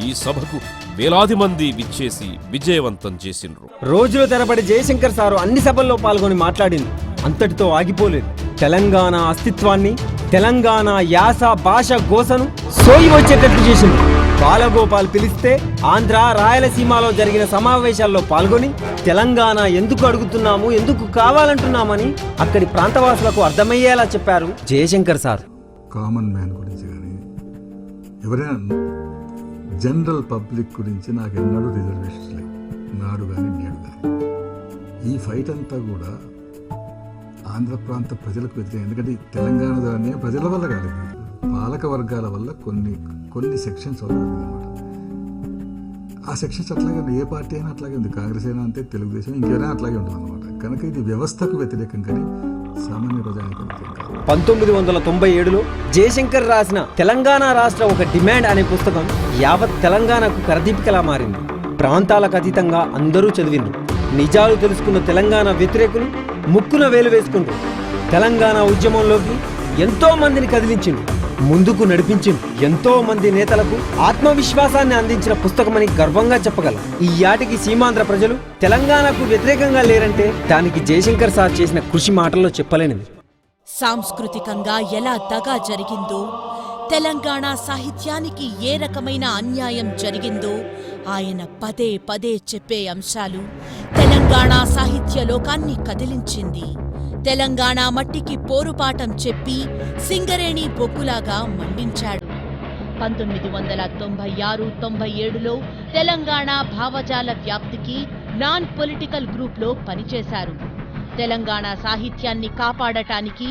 ఈ సభకు వేలాది మంది విచ్చేసి విజయవంతం చేసిండ్రు. రోజుల తరబడి జయశంకర్ సారు అన్ని సభల్లో పాల్గొని మాట్లాడింది. అంతటితో ఆగిపోలేదు. తెలంగాణ అస్తిత్వాన్ని, తెలంగాణ యాస భాష గోసను సోయి వచ్చేటట్టు చేసింది. బాలగోపాల్ పిలిస్తే ఆంధ్ర, రాయలసీమలో జరిగిన సమావేశాల్లో పాల్గొని తెలంగాణ ఎందుకు అడుగుతున్నాము, ఎందుకు కావాలంటున్నామని అక్కడి ప్రాంతవాసులకు అర్థమయ్యేలా చెప్పారు జయశంకర్ సార్. కామన్ మ్యాన్ గురించి కానీ, ఎవరైనా జనరల్ పబ్లిక్ గురించి నాకు ఎన్నడూ రిజర్వేషన్స్ లేవు, నాడు కానీ నేడు కానీ. ఈ ఫైట్ అంతా కూడా ఆంధ్ర ప్రాంత ప్రజలకు వ్యతిరేకం. ఎందుకంటే తెలంగాణ దాన్ని ప్రజల వల్ల కాదు, పాలక వర్గాల వల్ల కొన్ని సెక్షన్స్ అవుతాయన్నమాట. ఆ సెక్షన్స్ అట్లాగే ఉంది. ఏ పార్టీ అయినా అట్లాగే ఉంది. కాంగ్రెస్ అయినా అంతే, తెలుగుదేశం ఇంకేమైనా అట్లాగే ఉంటుంది అనమాట. కనుక ఇది వ్యవస్థకు వ్యతిరేకం కానీ సామాన్య ప్రజానికి వ్యతిరేకం కాదు. 1997లో జయశంకర్ రాసిన తెలంగాణ రాష్ట్ర ఒక డిమాండ్ అనే పుస్తకం యావత్ తెలంగాణకు కరదీపికలా మారింది. ప్రాంతాలకు అతీతంగా అందరూ చదివిండ్రు. నిజాలు తెలుసుకున్న తెలంగాణ వ్యతిరేకులు ముక్కున వేలు వేసుకుంటూ తెలంగాణ ఉద్యమంలోకి ఎంతో మందిని కదిలించిండు, ముందుకు నడిపించిండు. ఎంతో మంది నేతలకు ఆత్మవిశ్వాసాన్ని అందించిన పుస్తకమని గర్వంగా చెప్పగలం. ఈ యాటికి సీమాంధ్ర ప్రజలు తెలంగాణకు వ్యతిరేకంగా లేరంటే దానికి జయశంకర్ సార్ చేసిన కృషి మాటల్లో చెప్పలేనిది. సాంస్కృతికంగా ఎలా దగా జరిగిందో, తెలంగాణ సాహిత్యానికి ఏ రకమైన అన్యాయం జరిగిందో ఆయన పదే పదే చెప్పే అంశాలు తెలంగాణ సాహిత్య లోకాన్ని కదిలించింది. తెలంగాణ మట్టికి పోరుపాఠం చెప్పి సింగరేణి బొగ్గులాగా మండించాడు. 1996-97లో తెలంగాణ భావజాల వ్యాప్తికి నాన్ పొలిటికల్ గ్రూప్లో పనిచేశారు. తెలంగాణ సాహిత్యాన్ని కాపాడటానికి,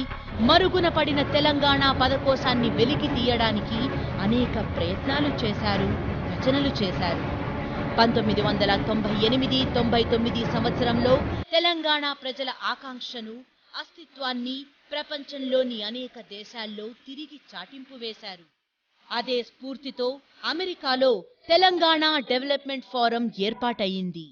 మరుగున పడిన తెలంగాణ పదకోశాన్ని వెలికి తీయడానికి అనేక ప్రయత్నాలు చేశారు, రచనలు చేశారు. 1998-99 సంవత్సరంలో తెలంగాణ ప్రజల ఆకాంక్షను, అస్తిత్వాన్ని ప్రపంచంలోని అనేక దేశాల్లో తిరిగి చాటింపు వేశారు. అదే స్ఫూర్తితో అమెరికాలో తెలంగాణ డెవలప్మెంట్ ఫోరం ఏర్పాటయింది.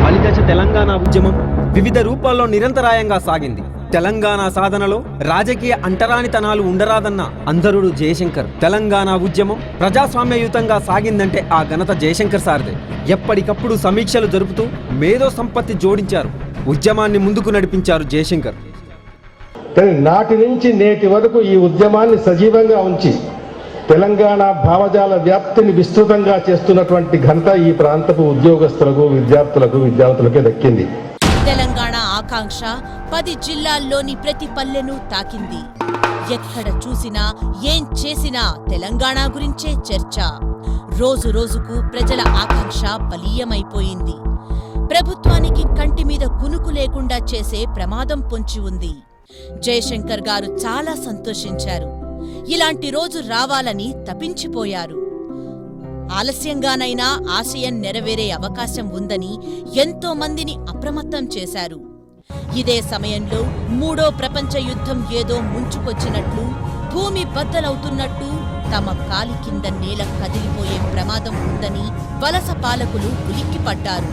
అలిదశ తెలంగాణ ఉద్యమం వివిధ రూపాల్లో నిరంతరాయంగా సాగింది. తెలంగాణ సాధనలో రాజకీయ అంటరానితనాలు ఉండరాదన్న అందరుడు జయశంకర్. తెలంగాణ ఉద్యమం ప్రజాస్వామ్యయుతంగా సాగిందంటే ఆ ఘనత జయశంకర్ సార్దే. ఎప్పటికప్పుడు సమీక్షలు జరుపుతూ మేధో సంపత్తి జోడించారు. ఉద్యమాన్ని ముందుకు నడిపించారు జయశంకర్. కానీ నాటి నుంచి నేటి వరకు ఈ ఉద్యమాన్ని సజీవంగా ఉంచి తెలంగాణ భావజాల వ్యాప్తిని విస్తృతంగా చేస్తున్నటువంటి ఘనత ఈ ప్రాంతపు ఉద్యోగస్తులకు, విద్యార్థులకే దక్కింది. తెలంగాణ ఆకాంక్ష 10 జిల్లాల్లోని ప్రతి పల్లెను తాకింది. ఎక్కడ చూసినా, ఏం చేసినా తెలంగాణ గురించే చర్చ. రోజు రోజుకు ప్రజల ఆకాంక్ష బలీయమైపోయింది. ప్రభుత్వానికి కంటి మీద కునుకు లేకుండా చేసే ప్రమాదం పొంచి ఉంది. జయశంకర్ గారు చాలా సంతోషించారు. ఇలాంటి రోజు రావాలని తపించిపోయారు. ఆలస్యంగానైనా ఆశయం నెరవేరే అవకాశం ఉందని ఎంతో మందిని అప్రమత్తం చేశారు. ఇదే సమయంలో 3వ ప్రపంచ యుద్ధం ఏదో ముంచుకొచ్చినట్లు, భూమి బద్దలవుతున్నట్టు, తమ కాలి కింద నేల కదిలిపోయే ప్రమాదం ఉందని వలస పాలకులు ఉలిక్కిపడ్డారు.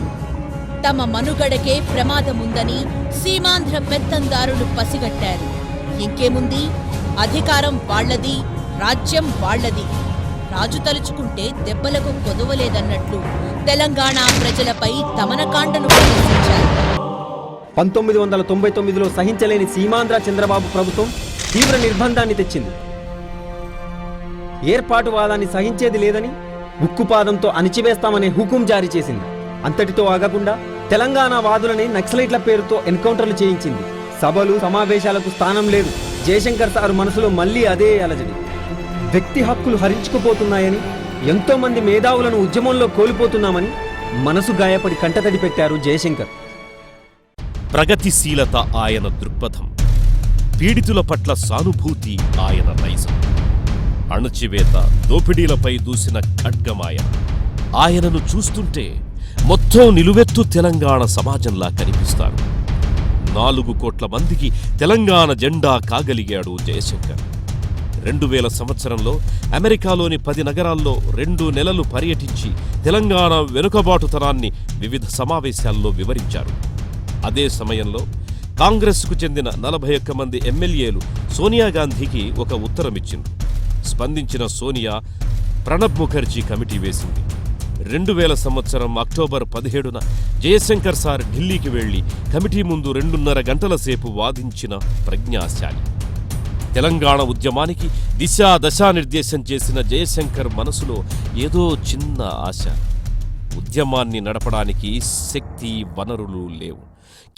తమ మనుగడకే ప్రమాదముందని సీమాంధ్ర పెత్తందారులు పసిగట్టారు. ఇంకేముంది, అధికారం వాళ్లది, రాజ్యం వాళ్లది. రాజు తలుచుకుంటే దెబ్బలకు కొదవలేదన్నట్లు తెలంగాణ ప్రజలపై తమనకాండను ప్రదర్శించారు. 1999లో సహించలేని సీమాంధ్ర చంద్రబాబు ప్రభుత్వం తీవ్ర నిర్బంధాన్ని తెచ్చింది. ఏర్పాటువాదాన్ని సహించేది లేదని ఉక్కుపాదంతో అణిచివేస్తామనే హుకుం జారీ చేసింది. అంతటితో ఆగకుండా తెలంగాణ వాదులని నక్సలైట్ల పేరుతో ఎన్కౌంటర్లు చేయించింది. సభలు, సమావేశాలకు స్థానం లేదు. జయశంకర్ సారు మనసులో మళ్లీ అదే అలజడి. వ్యక్తి హక్కులు హరించుకుపోతున్నాయని, ఎంతో మంది మేధావులను ఉద్యమంలో కోల్పోతున్నామని మనసు గాయపడి కంటతడి పెట్టారు జయశంకర్. ప్రగతిశీలత ఆయన దృక్పథం, పీడితుల పట్ల సానుభూతి ఆయన నైజం. అణచివేత, దోపిడీలపై దూసిన ఖడ్గమాయన. ఆయనను చూస్తుంటే మొత్తం నిలువెత్తు తెలంగాణ సమాజంలా కనిపిస్తాడు. 4 కోట్ల మందికి తెలంగాణ జెండా కాగలిగాడు జయశంకర్. 2000 సంవత్సరంలో అమెరికాలోని 10 నగరాల్లో 2 నెలలు పర్యటించి తెలంగాణ వెనుకబాటుతనాన్ని వివిధ సమావేశాల్లో వివరించారు. అదే సమయంలో కాంగ్రెస్కు చెందిన 41 మంది ఎమ్మెల్యేలు సోనియా గాంధీకి ఒక ఉత్తరమిచ్చింది. స్పందించిన సోనియా ప్రణబ్ ముఖర్జీ కమిటీ వేసింది. 2000 సంవత్సరం అక్టోబర్ 17న జయశంకర్ సార్ ఢిల్లీకి వెళ్లి కమిటీ ముందు 2.5 గంటల సేపు వాదించిన ప్రజ్ఞాశాలి. తెలంగాణ ఉద్యమానికి దిశానిర్దేశం చేసిన జయశంకర్ మనసులో ఏదో చిన్న ఆశ. ఉద్యమాన్ని నడపడానికి శక్తి, వనరులు లేవు.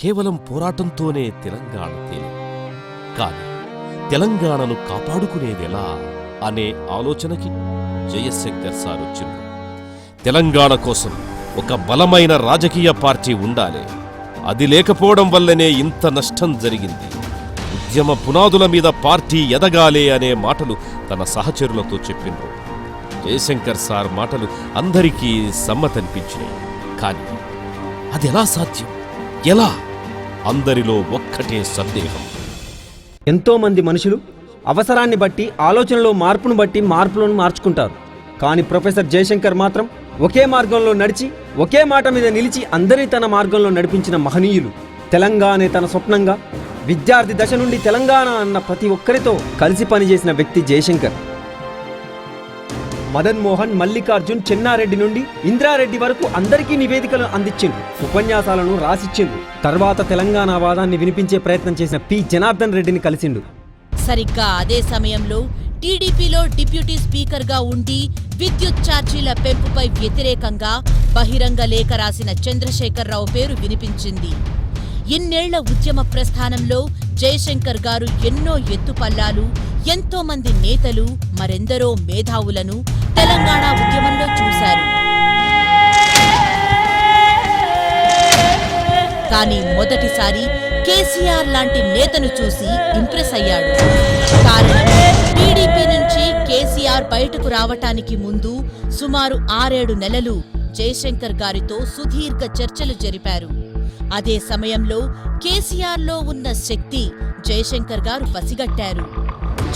కేవలం పోరాటంతోనే తెలంగాణ తేలి. కానీ తెలంగాణను కాపాడుకునేదెలా అనే ఆలోచనకి జయశంకర్ సార్ వచ్చింది. తెలంగాణ కోసం ఒక బలమైన రాజకీయ పార్టీ ఉండాలి. అది లేకపోవడం వల్లనే ఇంత నష్టం జరిగింది. ఉద్యమ పునాదుల మీద పార్టీ ఎదగాలే అనే మాటలు తన సహచరులతో చెప్పిండ్రు. జయశంకర్ సార్ మాటలు అందరికీ సమ్మతనిపించినాయి. కానీ అదెలా సాధ్యం? ఎలా? అందరిలో ఒక్కటే సందేహం. ఎంతో మంది మనుషులు అవసరాన్ని బట్టి, ఆలోచనలో మార్పును బట్టి మార్పులను మార్చుకుంటారు. కానీ ప్రొఫెసర్ జయశంకర్ మాత్రం ఒకే మార్గంలో నడిచి, ఒకే మాట మీద నిలిచి అందరినీ తన మార్గంలో నడిపించిన మహనీయులు. తెలంగాణే తన స్వప్నంగా విద్యార్థి దశ నుండి తెలంగాణ అన్న ప్రతి ఒక్కరితో కలిసి పనిచేసిన వ్యక్తి జయశంకర్. మదన్ మోహన్, మల్లికార్జున్, చెన్నారెడ్డి నుండి ఇంద్రారెడ్డి వరకు అందరికీ నివేదికలు అందించిండు, ఉపన్యాసాలను రాసిచ్చిండు. తర్వాత తెలంగాణ వాదాన్ని వినిపించే ప్రయత్నం చేసిన పి జనార్దన్ రెడ్డిని కలిసిండు. సరిగ్గా అదే సమయంలో టీడీపీలో డిప్యూటీ స్పీకర్గా ఉండి విద్యుత్ ఛార్జీల పెంపుపై వ్యతిరేకంగా బహిరంగ లేఖ రాసిన చంద్రశేఖరరావు పేరు వినిపించింది. ఇన్నేళ్ల ఉద్యమ ప్రస్థానంలో జయశంకర్ గారు ఎన్నో ఎత్తుపల్లాలు, ఎంతో మంది నేతలు, మరెందరో మేధావులను తెలంగాణ ఉద్యమంలో చూశారు. కానీ మొదటిసారి కేసీఆర్ లాంటి నేతను చూసి ఇంప్రెస్ అయ్యాడు. కారణం, టీడీపీ నుంచి కేసీఆర్ బయటకు రావటానికి ముందు సుమారు 6-7 నెలలు జయశంకర్ గారితో సుదీర్ఘ చర్చలు జరిపారు. అదే సమయంలో కేసీఆర్లో ఉన్న శక్తి జయశంకర్ గారు పసిగట్టారు.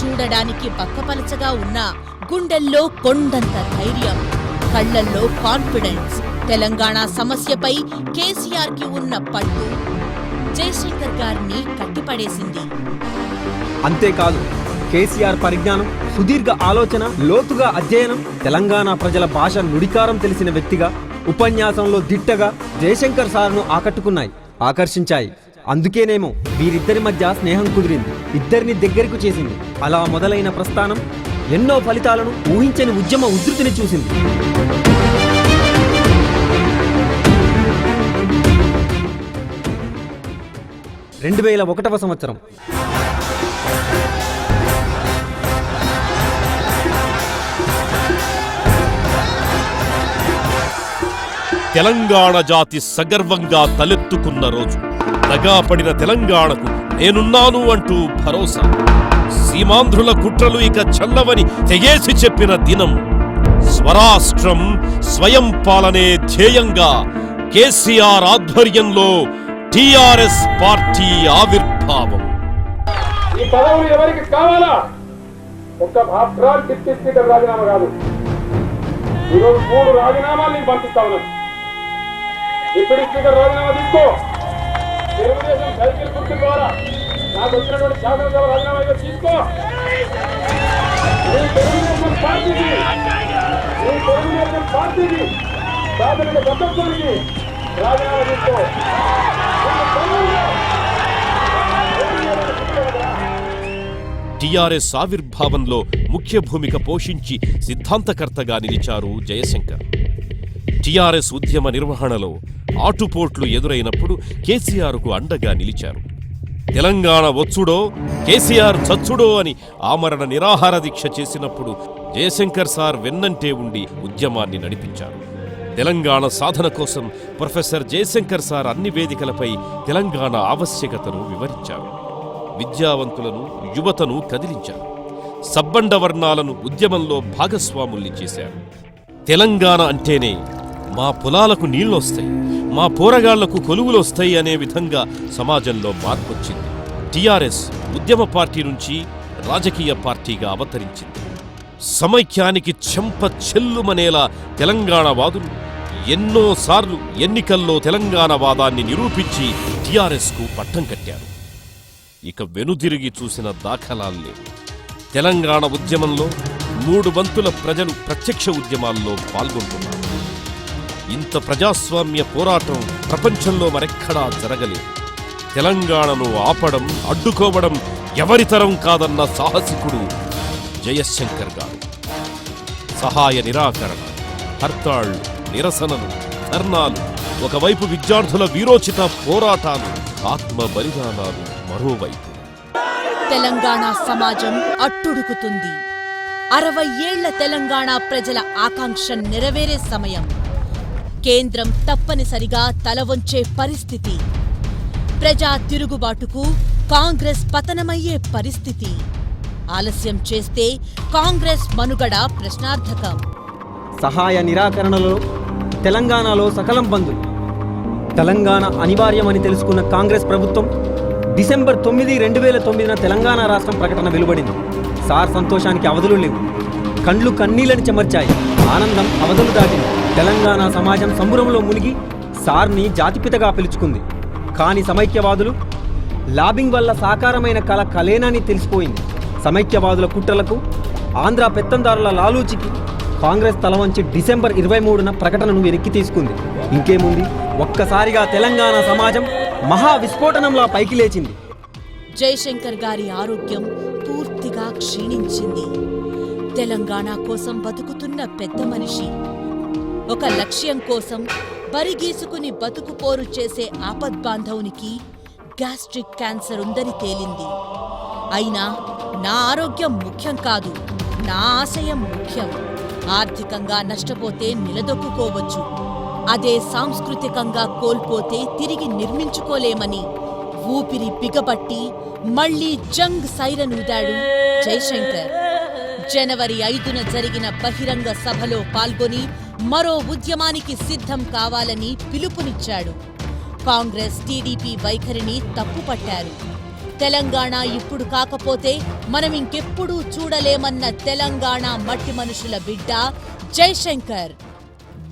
చూడడానికి బక్కపలచగా ఉన్న గుండెల్లో కొండంత ధైర్యం, కళ్లల్లో కాన్ఫిడెన్స్, తెలంగాణ సమస్యపై కేసీఆర్కి ఉన్న పట్టు జయశంకర్ గారిని కట్టిపడేసింది. అంతేకాదు, కేసీఆర్ పరిజ్ఞానం, సుదీర్ఘ ఆలోచన, లోతుగా అధ్యయనం, తెలంగాణ ప్రజల భాష నుడికారం తెలిసిన వ్యక్తిగా, ఉపన్యాసంలో దిట్టగా జయశంకర్ సార్ను ఆకర్షించాయి. అందుకేనేమో వీరిద్దరి మధ్య స్నేహం కుదిరింది, ఇద్దరిని దగ్గరకు చేసింది. అలా మొదలైన ప్రస్థానం ఎన్నో ఫలితాలను, ఊహించని ఉద్యమ ఉధృతిని చూసింది. 2001వ సంవత్సరం తెలంగాణ జాతి సగర్వంగా తలెత్తుకున్న రోజు. దగాపడిన తెలంగాణకు నేనున్నాను అంటూ భరోసా. సీమాంధ్రుల కుట్రలు ఇక చల్లవని తెగేసి చెప్పిన దినం. స్వరాష్ట్రం, స్వయం పాలనే ధ్యేయంగా కేసీఆర్ ఆధ్వర్యంలో టిఆర్ఎస్ పార్టీ ఆవిర్భావం. ఈ పదవులు ఎవరికి కావాలా? ఒక్క భాస్కర్ డిప్యూటీ స్పీకర్ రాజీనామా కాదు, ఈరోజు 3 రాజీనామాలు నీకు పంపిస్తా ఉన్నాను. డిప్యూటీ స్పీకర్ రాజీనామా తీసుకో. తెలుగుదేశం సైకిల్ గుర్తు ద్వారా నాకు వచ్చినటువంటి శాసనసభ రాజీనామా తీసుకో. తెలుగుదేశం పార్టీకి ప్రాథమిక సభ్యత్వానికి రాజీనామా తీసుకో. టిఆర్ఎస్ ఆవిర్భావంలో ముఖ్య భూమిక పోషించి సిద్ధాంతకర్తగా నిలిచారు జయశంకర్. టిఆర్ఎస్ ఉద్యమ నిర్వహణలో ఆటుపోట్లు ఎదురైనప్పుడు కేసీఆర్కు అండగా నిలిచారు. తెలంగాణ వచ్చుడో కేసీఆర్ చచ్చుడో అని ఆమరణ నిరాహార దీక్ష చేసినప్పుడు జయశంకర్ సార్ వెన్నంటే ఉండి ఉద్యమాన్ని నడిపించారు. తెలంగాణ సాధన కోసం ప్రొఫెసర్ జయశంకర్ సార్ అన్ని వేదికలపై తెలంగాణ ఆవశ్యకతను వివరించారు. విద్యావంతులను, యువతను కదిలించారు. సబ్బండ వర్ణాలను ఉద్యమంలో భాగస్వాముల్ని చేశారు. తెలంగాణ అంటేనే మా పొలాలకు నీళ్లొస్తాయి, మా పోరగాళ్లకు కొలువులొస్తాయి అనే విధంగా సమాజంలో మార్పొచ్చింది. టిఆర్ఎస్ ఉద్యమ పార్టీ నుంచి రాజకీయ పార్టీగా అవతరించింది. సమైక్యానికి చెంప చెల్లుమనేలా తెలంగాణ వాదులు ఎన్నోసార్లు ఎన్నికల్లో తెలంగాణ వాదాన్ని నిరూపించి టిఆర్ఎస్కు పట్టం కట్టారు. ఇక వెనుదిరిగి చూసిన దాఖలాల్లేవు. తెలంగాణ ఉద్యమంలో 3 వంతుల ప్రజలు ప్రత్యక్ష ఉద్యమాల్లో పాల్గొంటున్నారు. ఇంత ప్రజాస్వామ్య పోరాటం ప్రపంచంలో మరెక్కడా జరగలేదు. తెలంగాణను ఆపడం, అడ్డుకోవడం ఎవరితరం కాదన్న సాహసికుడు జయశంకర్ గారు. సహాయ నిరాకరణ, హర్తాళ్లు, నిరసనలు, ధర్నాలు, ఒకవైపు విద్యార్థుల వీరోచిత పోరాటాలు, ఆత్మ బలిదానాలు మరోవైపు. తెలంగాణ సమాజం అట్టుడుకుతుంది. 60 ఏళ్ల తెలంగాణ ప్రజల ఆకాంక్ష నెరవేరే సమయం. కేంద్రం తప్పనిసరిగా తలవంచే పరిస్థితి. ప్రజా తిరుగుబాటుకు కాంగ్రెస్ పతనమయ్యే పరిస్థితి. ఆలస్యం చేస్తే కాంగ్రెస్ మనుగడ ప్రశ్నార్థకం. సహాయ నిరాకరణలో తెలంగాణలో సకలం బంద్. తెలంగాణ అనివార్యమని తెలుసుకున్న కాంగ్రెస్ ప్రభుత్వం డిసెంబర్ 9, 2009 తెలంగాణ రాష్ట్రం ప్రకటన వెలువడింది. సార్ సంతోషానికి అవధులు లేవు. కండ్లు కన్నీళ్లని చెమర్చాయి. ఆనందం అవధులు దాటింది. తెలంగాణ సమాజం సంబురంలో మునిగి సార్ని జాతిపితగా పిలుచుకుంది. కానీ సమైక్యవాదులు లాబింగ్ వల్ల సాకారమైన కళ కలేనని తెలిసిపోయింది. సమైక్యవాదుల కుట్రలకు, ఆంధ్ర పెత్తందారుల లాలూచికి కాంగ్రెస్ తలవంచి డిసెంబర్ 23న ప్రకటనను వెనక్కి తీసుకుంది. ఇంకేముంది, ఒక్కసారిగా తెలంగాణ సమాజం మహా విస్ఫోటనంలా పైకి లేచింది. జయశంకర్ గారి ఆరోగ్యం పూర్తిగా క్షీణించింది. తెలంగాణ కోసం బతుకుతున్న పెద్ద మనిషి, ఒక లక్ష్యం కోసం బరిగీసుకుని బతుకుపోరు చేసే ఆపద్బాంధవునికి గ్యాస్ట్రిక్ క్యాన్సర్ ఉందని తేలింది. అయినా నా ఆరోగ్యం ముఖ్యం కాదు, నా ఆశయం ముఖ్యం. ఆర్థికంగా నష్టపోతే నిలదొక్కుకోవచ్చు, అదే సాంస్కృతికంగా కోల్పోతే తిరిగి నిర్మించుకోలేమని ఊపిరి బిగబట్టి మళ్లీ జంగ్ సైరన్ ఊదాడు జయశంకర్. జనవరి 5న జరిగిన బహిరంగ సభలో పాల్గొని మరో ఉద్యమానికి సిద్ధం కావాలని పిలుపునిచ్చాడు. కాంగ్రెస్, టీడీపీ వైఖరిని తప్పుపట్టారు. తెలంగాణ ఇప్పుడు కాకపోతే మనమింకెప్పుడూ చూడలేమన్న తెలంగాణ మట్టి మనుషుల బిడ్డ జయశంకర్.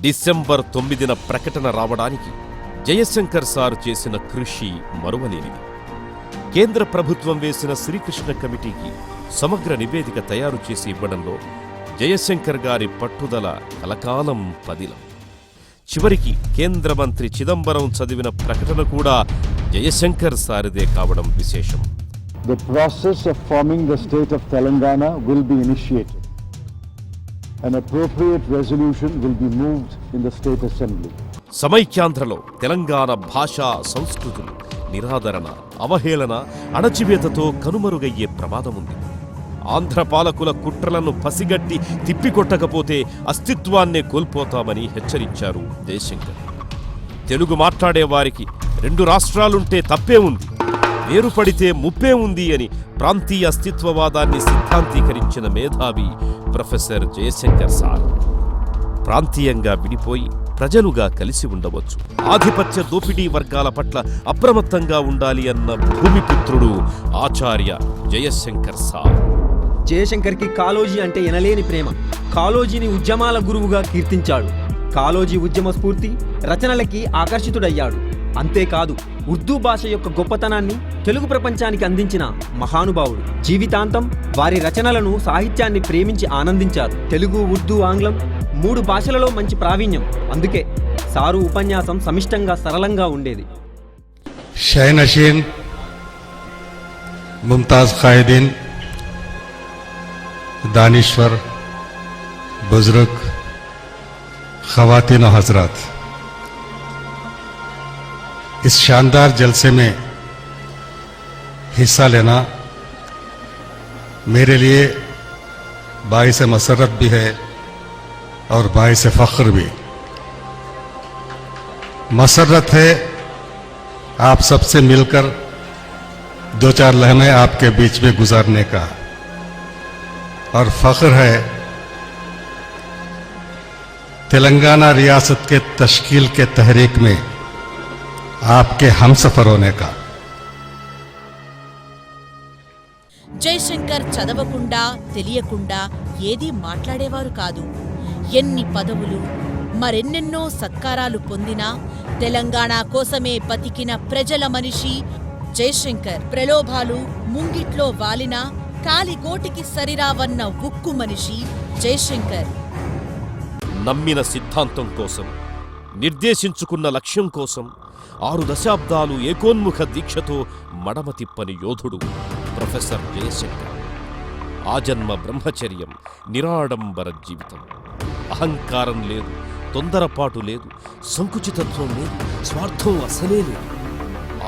డిసెంబర్ 9న ప్రకటన రావడానికి జయశంకర్ సార్ చేసిన కృషి మరువలేనిది. కేంద్ర ప్రభుత్వం వేసిన శ్రీకృష్ణ కమిటీకి సమగ్ర నివేదిక తయారు చేసి ఇవ్వడంలో జయశంకర్ గారి పట్టుదల కలకాలం పదిలం. చివరికి కేంద్ర మంత్రి చిదంబరం చదివిన ప్రకటన కూడా జయశంకర్ సారిదే కావడం విశేషం. The process of forming the state of Telangana will be initiated. An appropriate resolution will be moved in the state assembly. సమైక్యాంధ్రలో Telangana భాషా సంస్కృతులు నిరాదరణ, అవహేళన, అణచివేతతో కనుమరుగయ్యే ప్రమాదముంది. ఆంధ్ర పాలకుల కుట్రలను పసిగట్టి తిప్పికొట్టకపోతే అస్తిత్వాన్నే కోల్పోతామని హెచ్చరించారు జయశంకర్. తెలుగు మాట్లాడేవారికి 2 రాష్ట్రాలుంటే తప్పే ఉంది, వేరుపడితే ముప్పే ఉంది అని ప్రాంతీయ అస్తిత్వవాదాన్ని సిద్ధాంతీకరించిన మేధావి ప్రొఫెసర్ జయశంకర్ సార్. ప్రాంతీయంగా విడిపోయి ప్రజలుగా కలిసి ఉండవచ్చు, ఆధిపత్య దోపిడీ వర్గాల పట్ల అప్రమత్తంగా ఉండాలి అన్న భూమిపుత్రుడు ఆచార్య జయశంకర్ సార్. జయశంకర్కి కాళోజీ అంటే ఎనలేని ప్రేమ. కాళోజీని ఉద్యమాల గురువుగా కీర్తించాడు. కాళోజీ ఉద్యమ స్ఫూర్తి రచనలకి ఆకర్షితుడయ్యాడు. అంతేకాదు, ఉర్దూ భాష యొక్క గొప్పతనాన్ని తెలుగు ప్రపంచానికి అందించిన మహానుభావుడు. జీవితాంతం వారి రచనలను, సాహిత్యాన్ని ప్రేమించి ఆనందించారు. తెలుగు, ఉర్దూ, ఆంగ్లం 3 భాషలలో మంచి ప్రావీణ్యం. అందుకే సారు ఉపన్యాసం సమిష్టంగా, సరళంగా ఉండేది. షైనషీన్, ముంతాజ్ ఖాయిదీన్, दानिश्वर, बुजुर्ग, ख़वातीन और हजरात, इस शानदार जलसे में हिस्सा लेना मेरे लिए बाइस मसरत भी है और बाइस फ़ख्र भी. मसरत है आप सबसे मिलकर 2-4 लम्हे आपके बीच में गुजारने का, और फ़ख्र है तेलंगाना रियासत के तश्कील के तहरीक में आपके हमसफर होने का. జయశంకర్ చదవకుండా, తెలియకుండా ఏదీ మాట్లాడేవారు కాదు. ఎన్ని పదవులు, మరెన్నెన్నో సత్కారాలు పొందినా తెలంగాణ కోసమే బతికిన ప్రజల మనిషి జయశంకర్. ప్రలోభాలు ముంగిట్లో వాలినా కాలిగోటికి సరిరావన్న ఉక్కు మనిషి జయశంకర్. నమ్మిన సిద్ధాంతం కోసం, నిర్దేశించుకున్న లక్ష్యం కోసం 6 దశాబ్దాలు ఏకోన్ముఖ దీక్షతో మడమ తిప్పని యోధుడు ప్రొఫెసర్ జయశంకర్. ఆజన్మ బ్రహ్మచర్యం, నిరాడంబర జీవితం. అహంకారం లేదు, తొందరపాటు లేదు, సంకుచితత్వం లేదు, స్వార్థం అసలే లేదు.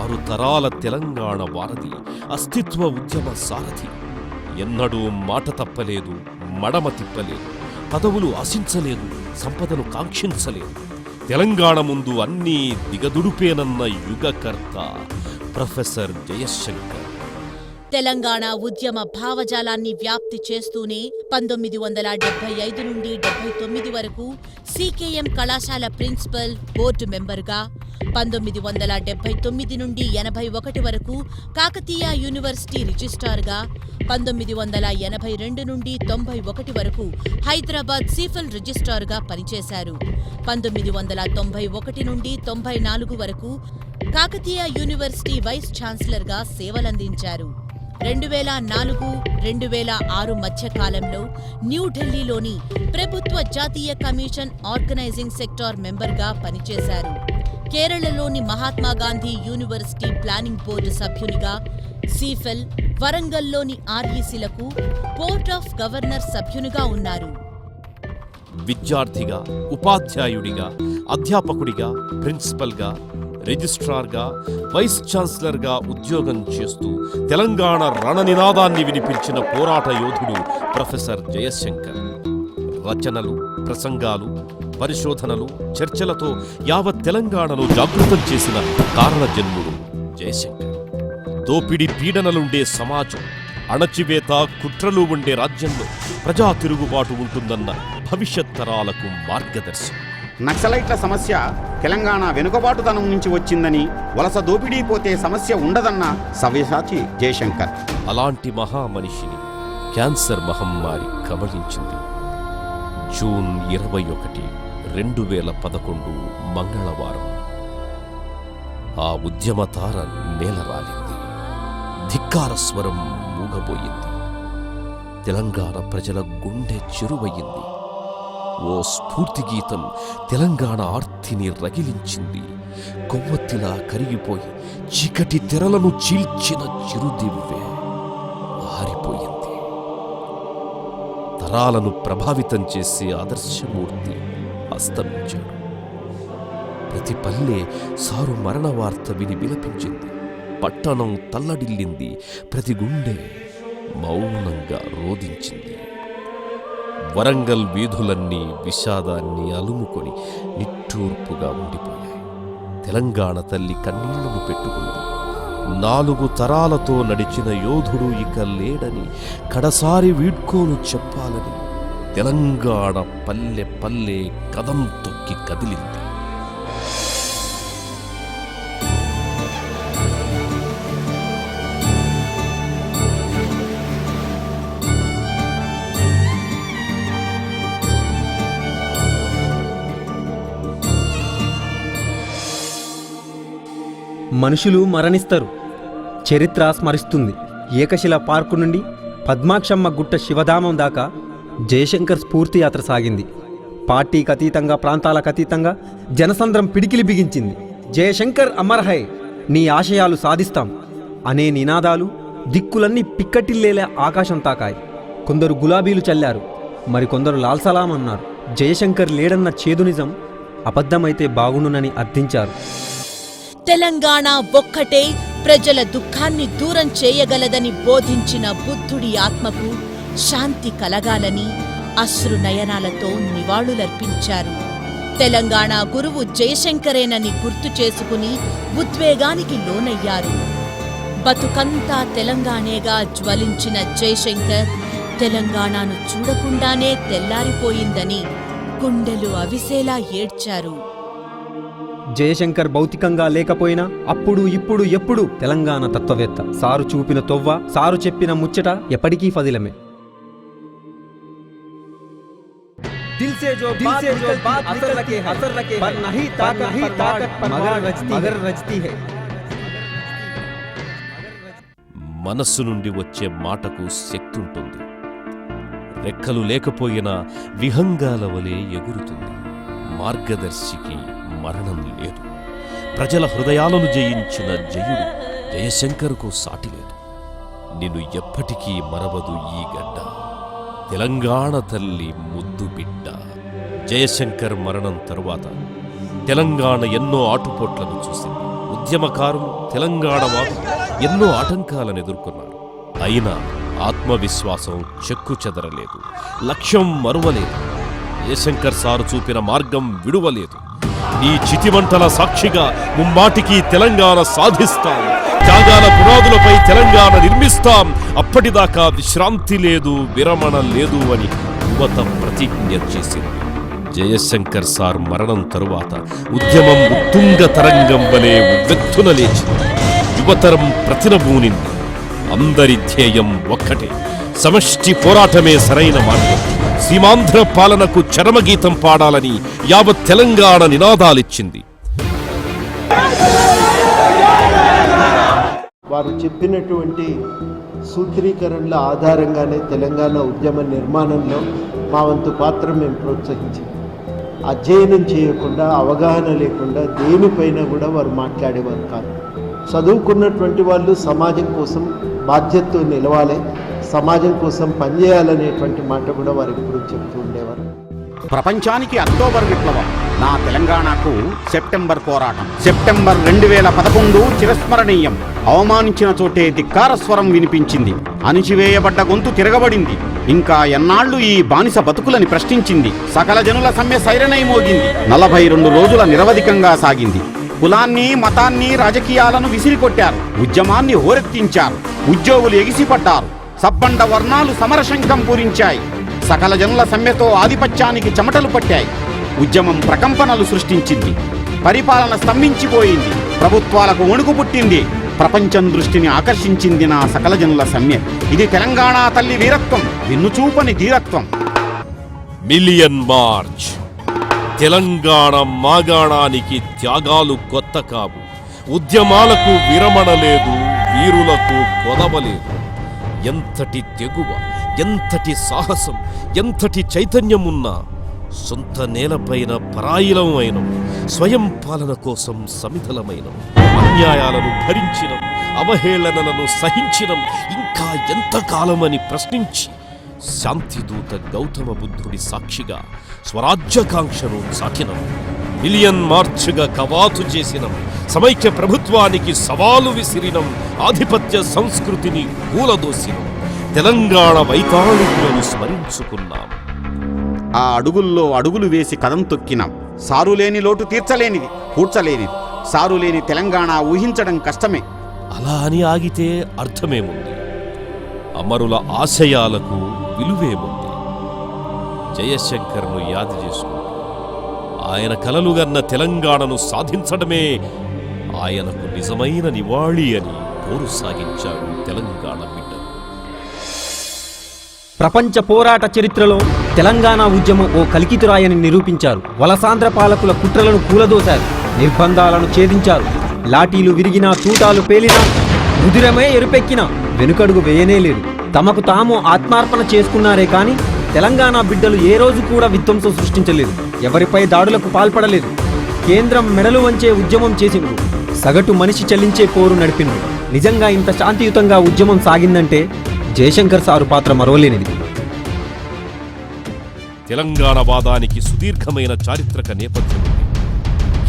6 తరాల తెలంగాణ వారధి, అస్తిత్వ ఉద్యమ సారథి. ఎన్నడూ మాట తప్పలేదు, మడమ తిప్పలేదు, పదవులు ఆశించలేదు, సంపదను కాంక్షించలేదు. తెలంగాణ ముందు అన్నీ దిగదుడుపేనన్న యుగకర్త ప్రొఫెసర్ జయశంకర్. తెలంగాణ ఉద్యమ భావజాలాన్ని వ్యాప్తి చేస్తూనే 1975 నుండి 79 వరకు సీకేఎం కళాశాల ప్రిన్సిపల్, బోర్డు మెంబర్గా, 1979 నుండి 81 వరకు కాకతీయ యూనివర్సిటీ రిజిస్ట్రార్గా, 1982 నుండి 91 వరకు హైదరాబాద్ సిఫిల్ రిజిస్ట్రార్గా పనిచేశారు. 1991 నుండి 94 వరకు కాకతీయ యూనివర్సిటీ వైస్ ఛాన్సలర్గా సేవలందించారు. 2004-2006 మధ్య కాలంలో న్యూఢిల్లీలోని ప్రభుత్వ జాతీయ కమిషన్ ఆర్గనైజింగ్ సెక్టార్ మెంబర్గా పనిచేశారు. కేరళలోని మహాత్మాగాంధీ యూనివర్సిటీ ప్లానింగ్ బోర్డు సభ్యునిగా, సిఫెల్, వరంగల్లోని ఆర్ఈసీలకు బోర్డ్ ఆఫ్ గవర్నర్ సభ్యునిగా ఉన్నారు. విద్యార్థిగా, ఉపాధ్యాయుడిగా, అధ్యాపకుడిగా, ప్రిన్సిపల్గా, రిజిస్ట్రార్గా, వైస్ ఛాన్సలర్గా ఉద్యోగం చేస్తూ తెలంగాణ రణనినాదాన్ని వినిపించిన పోరాట యోధుడు ప్రొఫెసర్ జయశంకర్. రచనలు, ప్రసంగాలు, పరిశోధనలు చర్చలతో యావత్ తెలంగాణను జాగృతం చేసిన కారణజన్ముడు జయశంకర్. దోపిడి పీడనలుండే సమాజం, అణచివేత కుట్రలు ఉండే రాజ్యంలో ప్రజా తిరుగుబాటు ఉంటుందన్న భవిష్యత్ తరాలకు మార్గదర్శి. నక్సలైట్ల సమస్య తెలంగాణ వెనుకబాటుతనం నుంచి వచ్చిందని, వలస దోపిడీ పోతే సమస్య ఉండదన్న సవ్యసాచి జయశంకర్. అలాంటి మహామనిషిని క్యాన్సర్ మహమ్మారి కబళించింది. జూన్ 21, 2011 మంగళవారం ఆ ఉద్యమతార నేలరాలింది. ధిక్కార స్వరం మూగబోయింది. తెలంగాణ ప్రజల గుండె చెరువయ్యింది. ఓ స్ఫూర్తి గీతం తెలంగాణ ఆర్తిని రగిలించింది. కొవ్వొత్తిలా కరిగిపోయి చీకటి తెరలను చీల్చిన చిరుదివ్వె ఆరిపోయింది. తరాలను ప్రభావితం చేసే ఆదర్శమూర్తి అస్తమించాడు. ప్రతి పల్లె సారు మరణ వార్త విని విలపించింది. పట్టణం తల్లడిల్లింది. ప్రతి గుండె మౌనంగా రోదించింది. వరంగల్ వీధులన్నీ విషాదాన్ని అలుముకొని నిట్టూర్పుగా ఉండిపోయాయి. తెలంగాణ తల్లి కన్నీళ్లను పెట్టుకుంది. 4 తరాలతో నడిచిన యోధుడు ఇక లేడని కడసారి వీడ్కోలు చెప్పాలని తెలంగాణ పల్లె పల్లె కదం తొక్కి కదిలింది. మనుషులు మరణిస్తారు, చరిత్ర స్మరిస్తుంది. ఏకశిల పార్కు నుండి పద్మాక్షమ్మ గుట్ట శివధామం దాకా జయశంకర్ స్ఫూర్తి యాత్ర సాగింది. పార్టీకి అతీతంగా, ప్రాంతాలకు అతీతంగా జనసంద్రం పిడికిలి బిగించింది. జయశంకర్ అమర్ హై, నీ ఆశయాలు సాధిస్తాం అనే నినాదాలు దిక్కులన్నీ పిక్కటిల్లేలా ఆకాశం తాకాయి. కొందరు గులాబీలు చల్లారు, మరికొందరు లాల్ సలాం అన్నారు. జయశంకర్ లేడన్న చేదు నిజం అబద్ధమైతే బాగుండునని అర్థించారు. తెలంగాణ ఒక్కటే ప్రజల దుఃఖాన్ని దూరం చేయగలదని బోధించిన బుద్ధుడి ఆత్మకు శాంతి కలగాలని అశ్రు నయనాలతో నివాళులర్పించారు. తెలంగాణ గురువు జయశంకరేనని గుర్తు చేసుకుని ఉద్వేగానికి లోనయ్యారు. బతుకంతా తెలంగాణేగా జ్వలించిన జయశంకర్ తెలంగాణను చూడకుండానే తెల్లారిపోయిందని గుండెలు అవిసేలా ఏడ్చారు. జయశంకర్ భౌతికంగా లేకపోయినా అప్పుడు ఇప్పుడు ఎప్పుడు తెలంగాణ తత్వవేత్త. సారు చూపిన తొవ్వ, సారు చెప్పిన ముచ్చట ఎప్పటికీ ఫదిలమే. మనస్సు నుండి వచ్చే మాటకు శక్తి ఉంటుంది. రెక్కలు లేకపోయినా విహంగాల వలె ఎగురుతుంది. మార్గదర్శికి మరణం లేదు. ప్రజల హృదయాలను జయించిన జయుడు జయశంకర్కు సాటి లేదు. నిన్ను ఎప్పటికీ మరవదు ఈ గడ్డ, తెలంగాణ తల్లి ముద్దు బిడ్డ. జయశంకర్ మరణం తరువాత తెలంగాణ ఎన్నో ఆటుపోట్లను చూసింది. ఉద్యమకారులు, తెలంగాణ వారు ఎన్నో ఆటంకాలను ఎదుర్కొన్నారు. అయినా ఆత్మవిశ్వాసం చెక్కు చెదరలేదు. లక్ష్యం మరువలేదు. జయశంకర్ సారు చూపిన మార్గం విడువలేదు. ఈ చితిమంటల సాక్షిగా ముమ్మాటికి తెలంగాణ సాధిస్తాం. త్యాగాల పునాదులపై తెలంగాణ నిర్మిస్తాం. అప్పటిదాకా విశ్రాంతి లేదు, విరమణ లేదు అని యువత ప్రతిజ్ఞ చేసింది. జయశంకర్ సార్ మరణం తరువాత ఉద్యమం ఉత్తుంగ తరంగం వలె ఉవ్వెత్తున లేచింది. యువతరం ప్రతినబూనింది. అందరి ధ్యేయం ఒక్కటే, సమష్టి పోరాటమే సరైన మార్గం. సీమాంధ్ర పాలనకు చరమగీతం పాడాలని యావత్ తెలంగాణ నినాదాలిచ్చింది. వారు చెప్పినటువంటి సూత్రీకరణల ఆధారంగానే తెలంగాణ ఉద్యమ నిర్మాణంలో మా వంతు పాత్ర మేము ప్రోత్సహించాం. అధ్యయనం చేయకుండా, అవగాహన లేకుండా దేనిపైన కూడా వారు మాట్లాడేవారు కాదు. చదువుకున్నటువంటి వాళ్ళు సమాజం కోసం బాధ్యతతో నిలవాలి, సమాజం కోసం పనిచేయాలనేటువంటి మాట కూడా వారు ఎప్పుడు చెప్తూ ఉండేవారు. ప్రపంచానికి అక్టోబర్ విప్లవం, నా తెలంగాణకు సెప్టెంబర్ పోరాటం. సెప్టెంబర్ 2011 చిరస్మరణీయం. అవమానించిన చోటే ధిక్కార స్వరం వినిపించింది. అణిచివేయబడ్డ గొంతు తిరగబడింది. ఇంకా ఎన్నాళ్లు ఈ బానిస బతుకులని ప్రశ్నించింది. సకల జనుల సమ్మె సైరనై మోగింది. 42 రోజుల నిరవధికంగా సాగింది. కులాన్ని, మతాన్ని, రాజకీయాలను విసిరికొట్టారు. ఉద్యమాన్ని హోరెత్తించారు. ఉద్యోగులు ఎగిసిపడ్డారు. సబ్బండ వర్ణాలు సమరశంఖం పూరించాయి. సకల జనుల సమ్మెతో ఆధిపత్యానికి చెమటలు పట్టాయి. ఉద్యమం ప్రకంపనలు సృష్టించింది. పరిపాలన స్తంభించిపోయింది. ప్రభుత్వాలకు వణుకు పుట్టింది. ప్రపంచం దృష్టిని ఆకర్షించింది నా సకల జనుల సమ్మె. ఇది తెలంగాణ తల్లి వీరత్వం, విన్నుచూపని ధీరత్వం. Million march. తెలంగాణ మాగాణానికి త్యాగాలు కొత్త కావు. ఉద్యమాలకు విరమణ లేదు, వీరులకు కొదవలేదు. ఎంతటి తెగువ, ఎంతటి సాహసం, ఎంతటి చైతన్యమున్నా సొంత నేలపైన పరాయిలం అయినం. స్వయం పాలన కోసం సమిధలమైనం. అన్యాయాలను భరించినం, అవహేళనలను సహించినం. ఇంకా ఎంతకాలమని ప్రశ్నించి శాంతిదూత గౌతమ బుద్ధుడి సాక్షిగా స్వరాజ్యకాంక్షను చాటినం. మిలియన్ మార్చ్గా కవాతు చేసినం. సమైక్య ప్రభుత్వానికి సవాలు విసిరినం. ఆధిపత్య సంస్కృతిని కూలదోసినం. తెలంగాణ వైతాళికులను స్మరించుకున్నాం. ఆ అడుగుల్లో అడుగులు వేసి కదం తొక్కినాం. సారులేని లోటు తీర్చలేనిది, పూడ్చలేనిది. సారులేని తెలంగాణ ఊహించడం కష్టమే. అలా అని ఆగితే అర్థమేముంది? అమరుల ఆశయాలకు విలువేముంది? జయశంకర్ను యాది చేసుకుంటూ ఆయన కలలుగన్న తెలంగాణను సాధించడమే ఆయనకు నిజమైన నివాళి అని పోరు సాగించాడు తెలంగాణ బిడ్డ. ప్రపంచ పోరాట చరిత్రలో తెలంగాణ ఉద్యమం ఓ కలికితురాయని నిరూపించారు. వలసాంధ్ర పాలకుల కుట్రలను కూలదోశారు. నిర్బంధాలను ఛేదించారు. లాఠీలు విరిగినా, తూటాలు పేలినా, ముదిరమే ఎరుపెక్కినా వెనుకడుగు వేయనేలేదు. తమకు తాము ఆత్మార్పణ చేసుకున్నారే కానీ తెలంగాణ బిడ్డలు ఏ రోజు కూడా విధ్వంసం సృష్టించలేదు. ఎవరిపై దాడులకు పాల్పడలేదు. కేంద్రం మెడలు వంచే ఉద్యమం చేసిండ్రు. సగటు మనిషి చెల్లించే పోరు నడిపిండ్రు. నిజంగా ఇంత శాంతియుతంగా ఉద్యమం సాగిందంటే జయశంకర్ సారు పాత్ర మరవలేనిది. తెలంగాణ వాదానికి సుదీర్ఘమైన చారిత్రక నేపథ్యం ఉంది.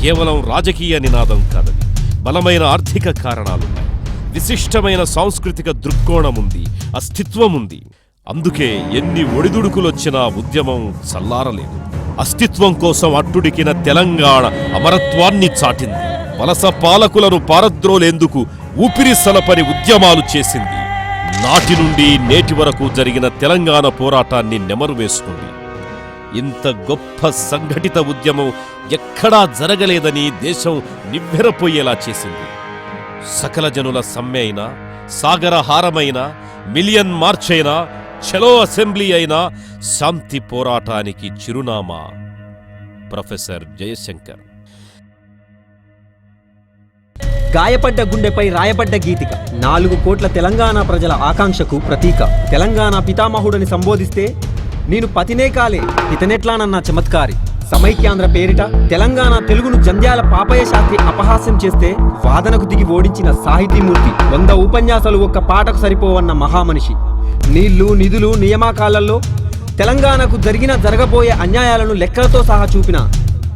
కేవలం రాజకీయ నినాదం కాదది. బలమైన ఆర్థిక కారణాలున్నాయి. విశిష్టమైన సాంస్కృతిక దృక్కోణముంది, అస్తిత్వముంది. అందుకే ఎన్ని ఒడిదుడుకులొచ్చినా ఉద్యమం చల్లారలేదు. అస్తిత్వం కోసం అట్టుడికిన తెలంగాణ అమరత్వాన్ని చాటింది. వలస పాలకులను పారద్రోలేందుకు ఊపిరి సలపని ఉద్యమాలు చేసింది. నాటి నుండి నేటి వరకు జరిగిన తెలంగాణ పోరాటాన్ని నెమరు వేసుకుంది. ఇంత గొప్ప సంఘటిత ఉద్యమం ఎక్కడా జరగలేదని దేశం నివ్వెరపోయేలా చేసింది. సకల జనుల సమ్మె అయినా, సాగరహారమైనా, మిలియన్ మార్చ్ అయినా, చలో అసెంబ్లీ అయినా శాంతి పోరాటానికి చిరునామా ప్రొఫెసర్ జయశంకర్. గాయపడ్డ గుండెపై రాయపడ్డ గీతిక 4 కోట్ల తెలంగాణ ప్రజల ఆకాంక్షకు ప్రతీక. తెలంగాణ పితామహుడని సంబోధిస్తే నేను పతినే కాలే ఇతనెట్లానన్న చమత్కారి. సమైక్యాంధ్ర పేరిట తెలంగాణ తెలుగును జంధ్యాల పాపయ్య శాస్త్రి అపహాస్యం చేస్తే వాదనకు దిగి ఓడించిన సాహితీమూర్తి. 100 ఉపన్యాసాలు ఒక్క పాటకు సరిపోవన్న మహామనిషి. నీళ్లు, నిధులు, నియామకాలలో తెలంగాణకు జరగబోయే అన్యాయాలను లెక్కలతో సహా చూపిన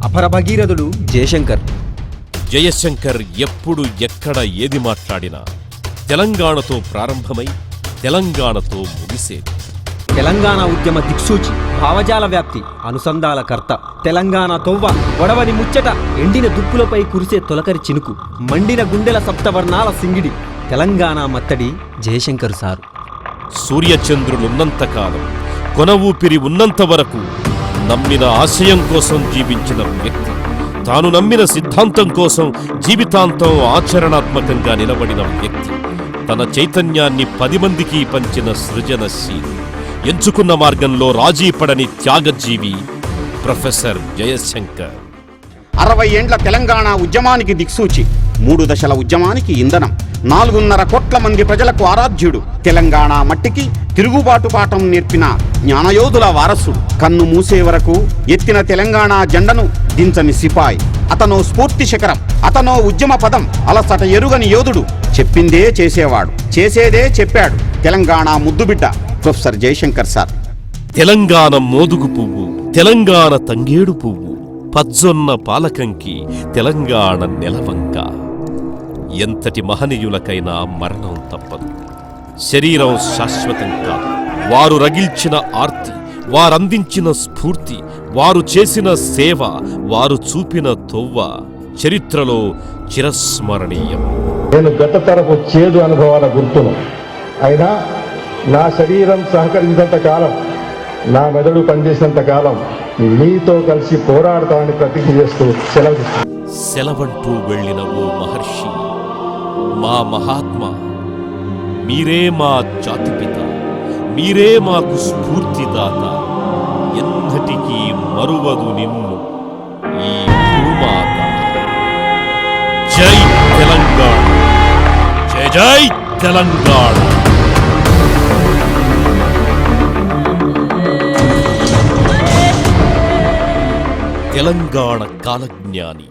అపర భగీరథుడు జయశంకర్. జయశంకర్ ఎప్పుడు ఎక్కడ ఏది మాట్లాడినా తెలంగాణతో ప్రారంభమై తెలంగాణతో ముగిసేది. తెలంగాణ ఉద్యమ దిక్సూచి, భావజాల వ్యాప్తి, అనుసంధాల కర్త. తెలంగాణ తొవ్వ, వడవని ముచ్చట, ఎండిన దుప్పులపై కురిసే తొలకరి చినుకు, మండిన గుండెల సప్తవర్ణాల సింగిడి. తెలంగాణ మత్తడి జయశంకర్ సారు. సూర్యచంద్రులున్నంతకాలం, కొన ఊపిరి ఉన్నంత వరకు నమ్మిన ఆశయం కోసం జీవించిన వ్యక్తి. తాను నమ్మిన సిద్ధాంతం కోసం జీవితాంతం ఆచరణాత్మకంగా నిలబడిన వ్యక్తి. తన చైతన్యాన్ని 10 మందికి పంచిన సృజనశీలి. ఎంచుకున్న మార్గంలో రాజీ పడని త్యాగజీవి ప్రొఫెసర్ జయశంకర్. 60 ఏండ్ల తెలంగాణ ఉద్యమానికి దిక్సూచి, 3 దశల ఉద్యమానికి ఇంధనం, 4.5 కోట్ల మంది ప్రజలకు ఆరాధ్యుడు, తెలంగాణ మట్టికి తిరుగుబాటు పాఠం నేర్పిన జ్ఞానయోధుల వారసుడు. కన్ను మూసే వరకు ఎత్తిన తెలంగాణ జెండను దించని సిపాయి. అతనో స్ఫూర్తి శిఖరం, అతనో ఉద్యమ పదం, అలసట ఎరుగని యోధుడు. చెప్పిందే చేసేవాడు, చేసేదే చెప్పాడు. తెలంగాణ ముద్దుబిడ్డ ప్రొఫెసర్ జయశంకర్ సార్. తెలంగాణ మోదుగు పువ్వు, తెలంగాణ తంగేడు పువ్వు, పజ్జొన్న పాలకంకి తెలంగాణ నెలవంక. ఎంతటి మహనీయులకైనా మరణం తప్పదు. శరీరం శాశ్వతం కాదు. వారు రగిల్చిన ఆర్తి, వారందించిన స్ఫూర్తి, వారు చేసిన సేవ, వారు చూపిన తొవ్వ చరిత్రలో చిరస్మరణీయం. నేను గత తరపు చేదు అనుభవాల గుర్తును, అయినా నా శరీరం సహకరించినంత కాలం, నా మెదడు పనిచేసినంత కాలం మీతో కలిసి పోరాడతామని ప్రతిజ్ఞ చేస్తూ సెలవంటూ వెళ్ళిన ఓ మహర్షి, మా మహాత్మా, మీరే మా జాతిపిత, మీరే మాకు స్ఫూర్తిదాత. ఎన్నటికీ మరువదు నిన్ను ఈ భూమాత. జై తెలంగాణ, జై జై తెలంగాణ. తెలంగాణ కాలజ్ఞాని